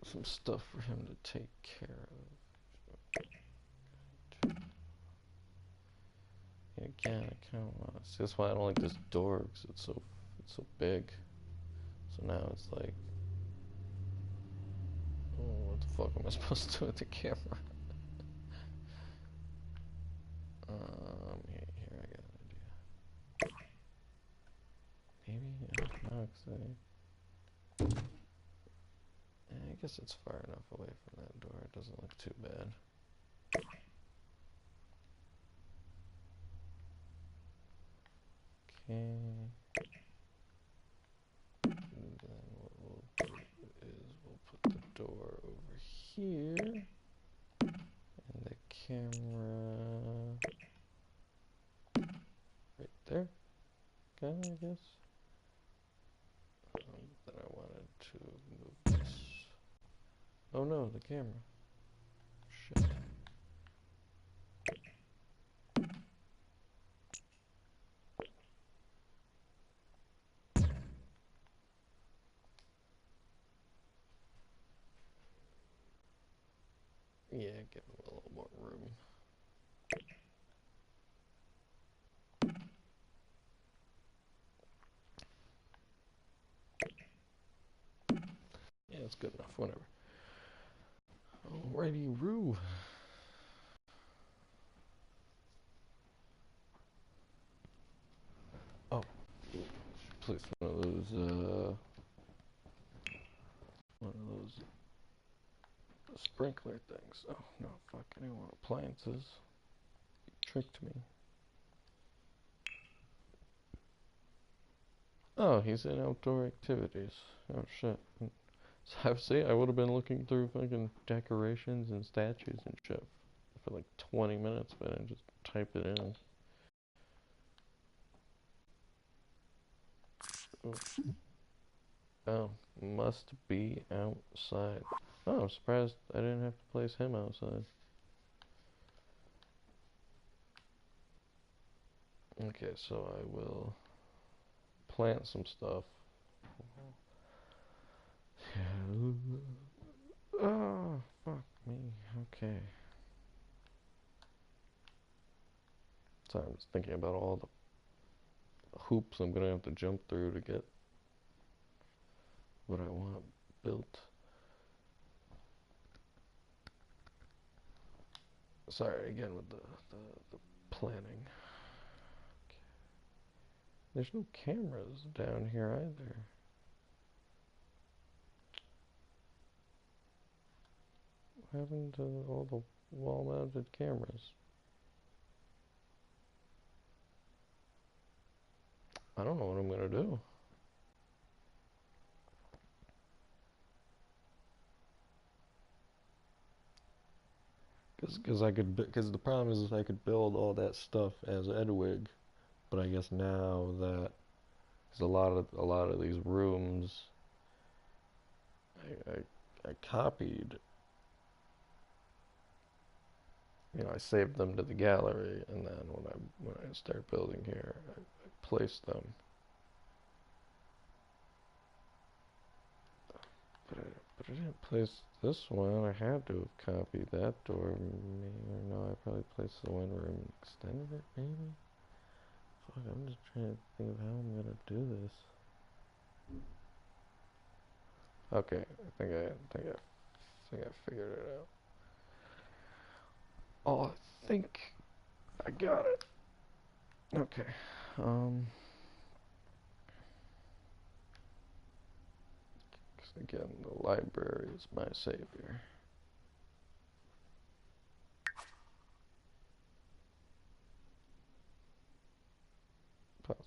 some stuff for him to take care of. And again, I kind of want to see. That's why I don't like this door because it's so big. So now it's like, oh, what the fuck am I supposed to do with the camera? Here I got an idea. Maybe no, I guess it's far enough away from that door. It doesn't look too bad. Okay. And then what we'll do is we'll put the door over here. And the camera right there. Okay, I guess. Then I wanted to move this. Oh no, the camera. Shit. Yeah, give him a little more room. Yeah, it's good enough, whatever. Alrighty, Roo. Oh, place one of those sprinkler things. Oh no, fuck! I didn't want appliances. You tricked me. Oh, he's in outdoor activities. Oh shit. So see, I would have been looking through fucking decorations and statues and shit for like 20 minutes, but I just type it in. Oh, must be outside. Oh, I'm surprised I didn't have to place him outside. Okay, so I will plant some stuff. Oh, fuck me. Okay. Sorry, I'm just thinking about all the hoops I'm gonna have to jump through to get what I want built. Sorry again with the planning. Okay. There's no cameras down here either. What happened to all the wall-mounted cameras? I don't know what I'm gonna do. Because because the problem is I could build all that stuff as Edwig, but I guess now that because a lot of these rooms I copied, you know, I saved them to the gallery, and then when I start building here, I place them. But I didn't place this one. I had to have copied that door. Maybe, or no, I probably placed the one room and extended it, maybe? Fuck, I'm just trying to think of how I'm gonna do this. Okay, I think I figured it out. Oh, I think I got it. Okay. Um, 'Cause again, the library is my savior. Possibly.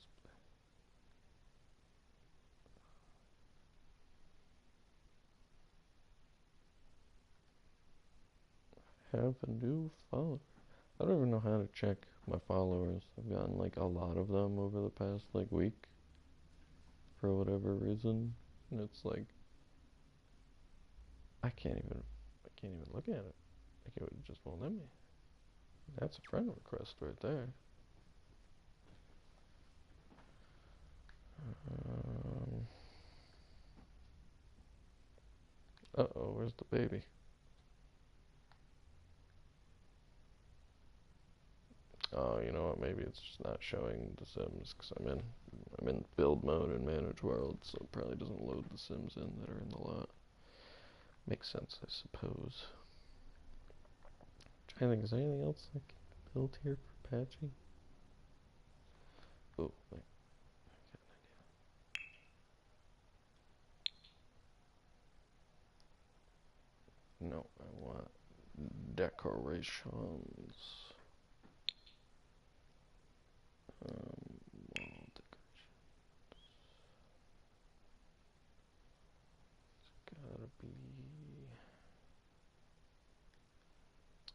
Have a new follower. I don't even know how to check my followers. I've gotten like a lot of them over the past like week for whatever reason. And it's like I can't even look at it. Like it just won't let me. That's a friend request right there. Um, uh-oh, where's the baby? Oh, you know what? Maybe it's just not showing the Sims because I'm in build mode and manage world, so it probably doesn't load the Sims in that are in the lot. Makes sense, I suppose. I think is there anything else I can build here for patching? Oh, wait, I got an idea. No, I want decorations. Wall decorations.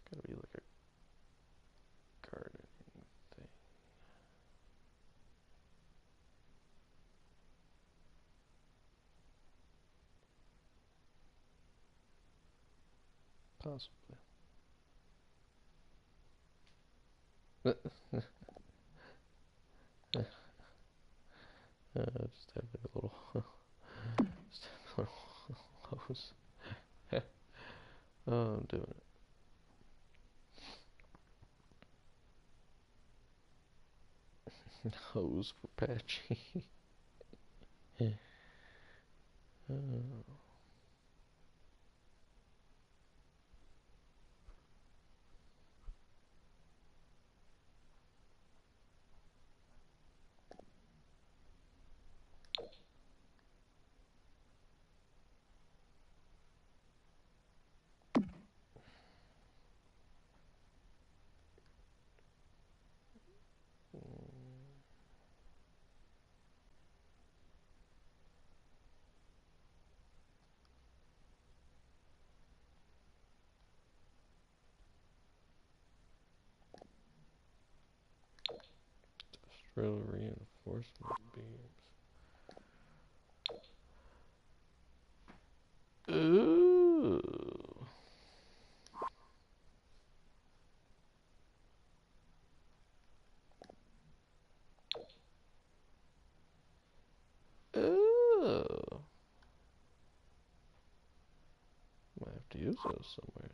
Gotta be like a gardening thing. Possibly. Just have like a little, just have a little hose. Oh, I'm doing it. Hose for patching. Oh. Industrial reinforcement beams. Ooh. Ooh. Might have to use those somewhere.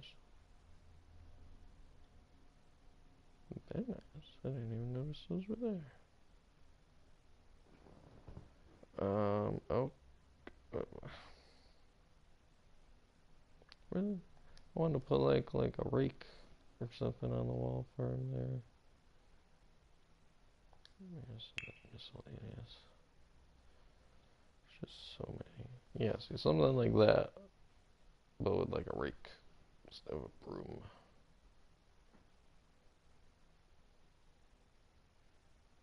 Very nice. I didn't even notice those were there. Oh. Really? I wanted to put like a rake or something on the wall for him there. Miscellaneous. Just so many. Yeah, see, something like that, but with like a rake instead of a broom.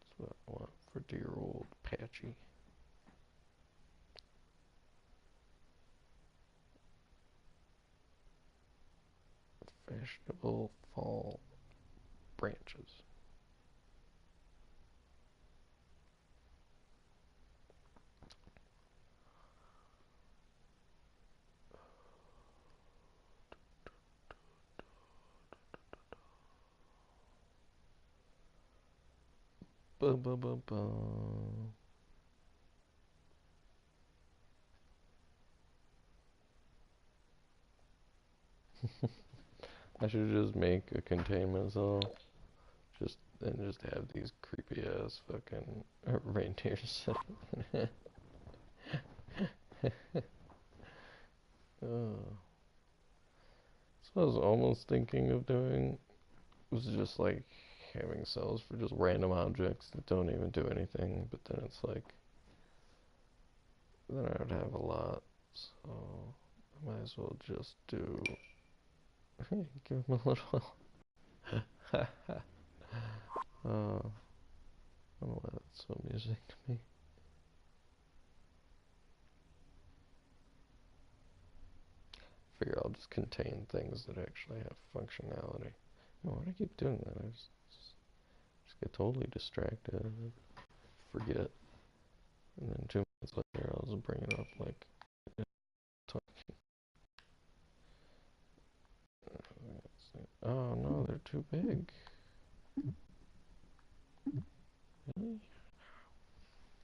That's what I want for dear old Patchy. fashionable fall branches. Bum, bum, bum, bum. I should just make a containment zone, just have these creepy ass fucking reindeers. Oh. So I was almost thinking of doing was just like having cells for just random objects that don't even do anything, but then it's like then I would have a lot, so I might as well just do give him a little oh, I don't know why that's so amusing to me. Figure I'll just contain things that actually have functionality. No, why do I keep doing that? I just get totally distracted and forget. And then 2 minutes later, I'll just bring it up like, oh no, they're too big. Really?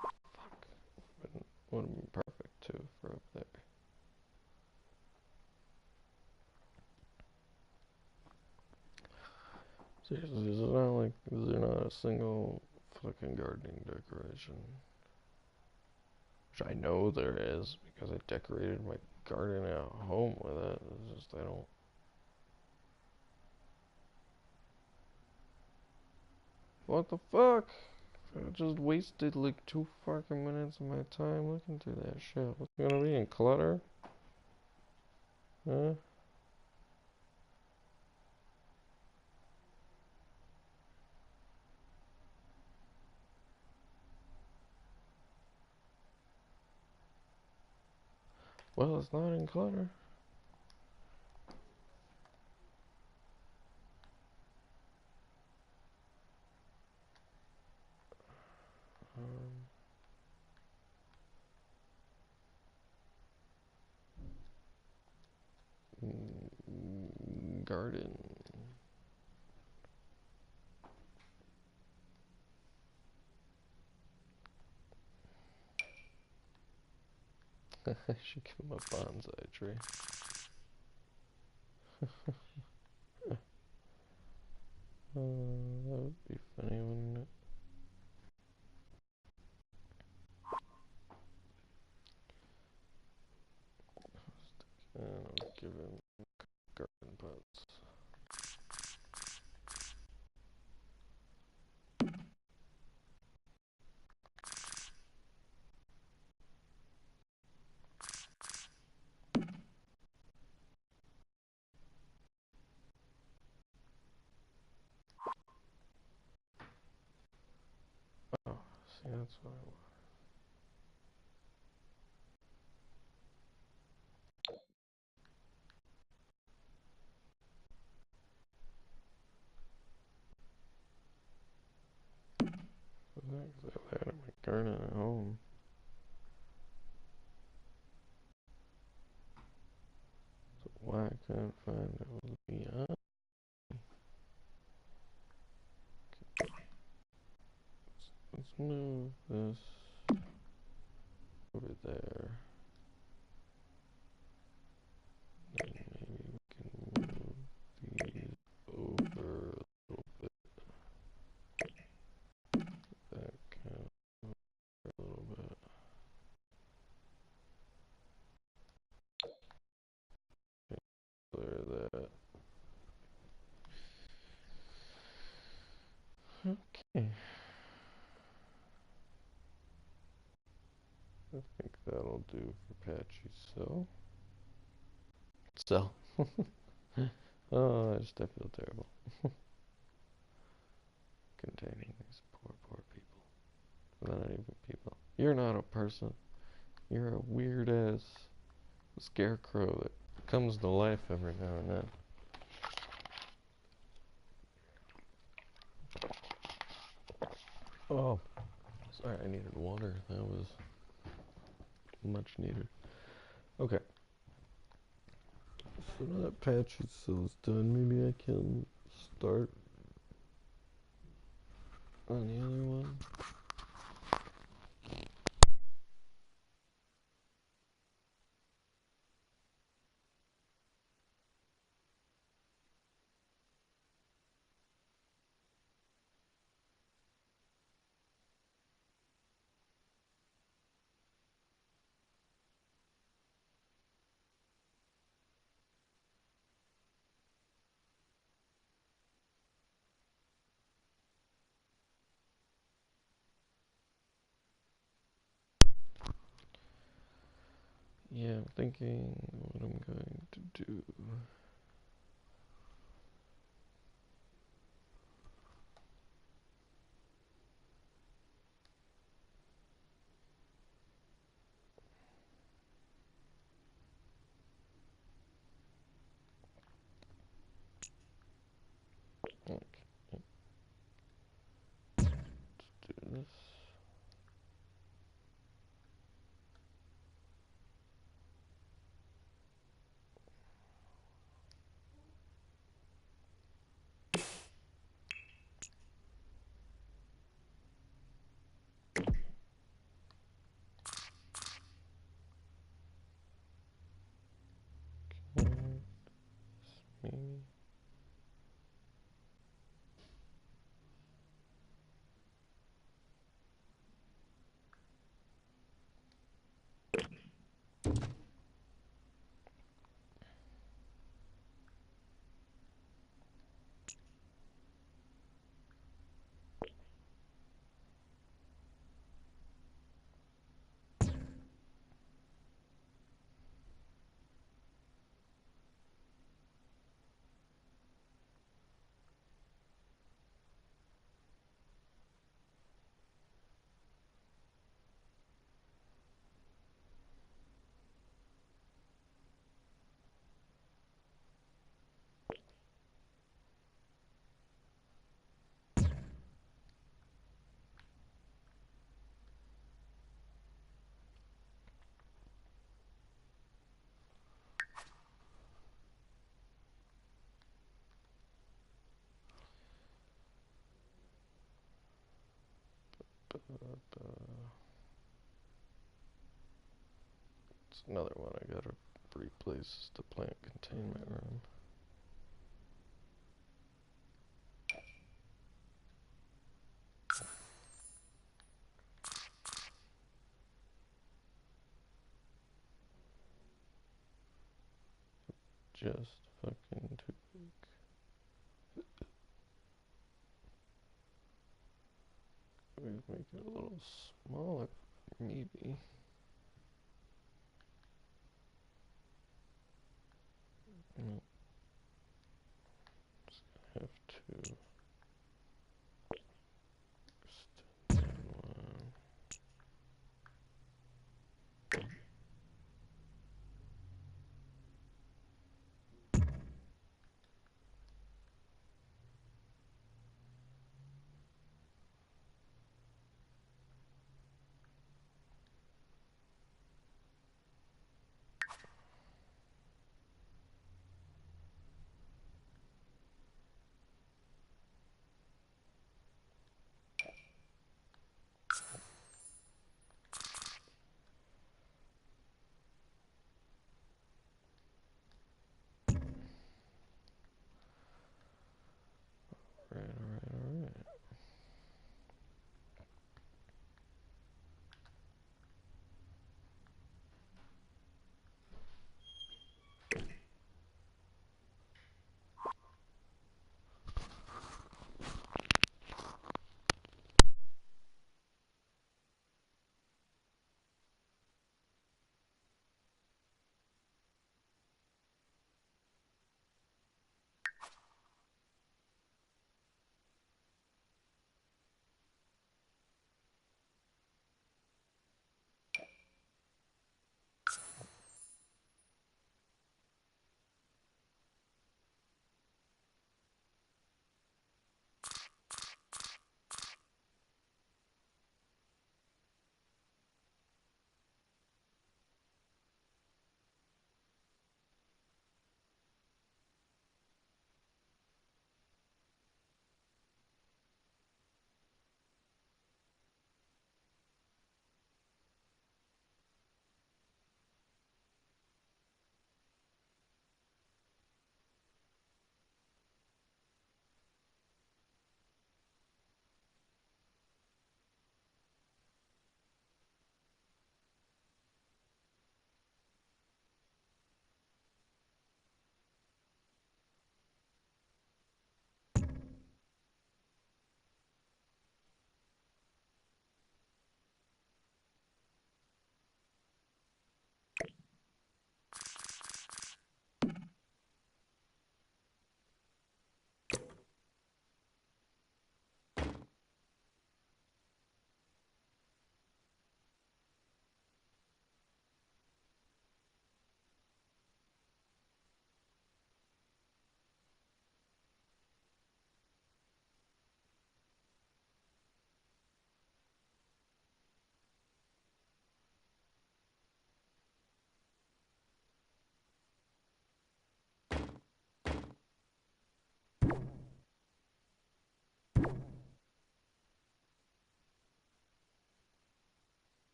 Fuck. Would have been perfect too for up there. Seriously, is there not a single fucking gardening decoration? Which I know there is because I decorated my garden at home with it. It's just I don't. What the fuck? I just wasted like 2 fucking minutes of my time looking through that shit. What's it gonna be in clutter? Huh? Well, it's not in clutter. Um, Garden. I should give him a bonsai tree. That would be funny, wouldn't it? And I'll give him garden pots. Oh, see, that's what I want. I have that in my garden at home. So why I couldn't find it was beyond. Let's move this over there. Then maybe we can move these over a little bit. That kind of a little bit. Clear that. Okay. I think that'll do for Patchy Cell. Cell. Oh, I feel terrible. Containing these poor, poor people. They're not even people. You're not a person. You're a weird ass scarecrow that comes to life every now and then. Oh, sorry, I needed water. That was much needed. Okay, so now that patch is done, maybe I can start on the other one. Yeah, I'm thinking what I'm going to do. Okay, let's do this. Okay, maybe. It's another one I gotta replace the plant containment room. Just fucking too big. We make it a little smaller, maybe. No.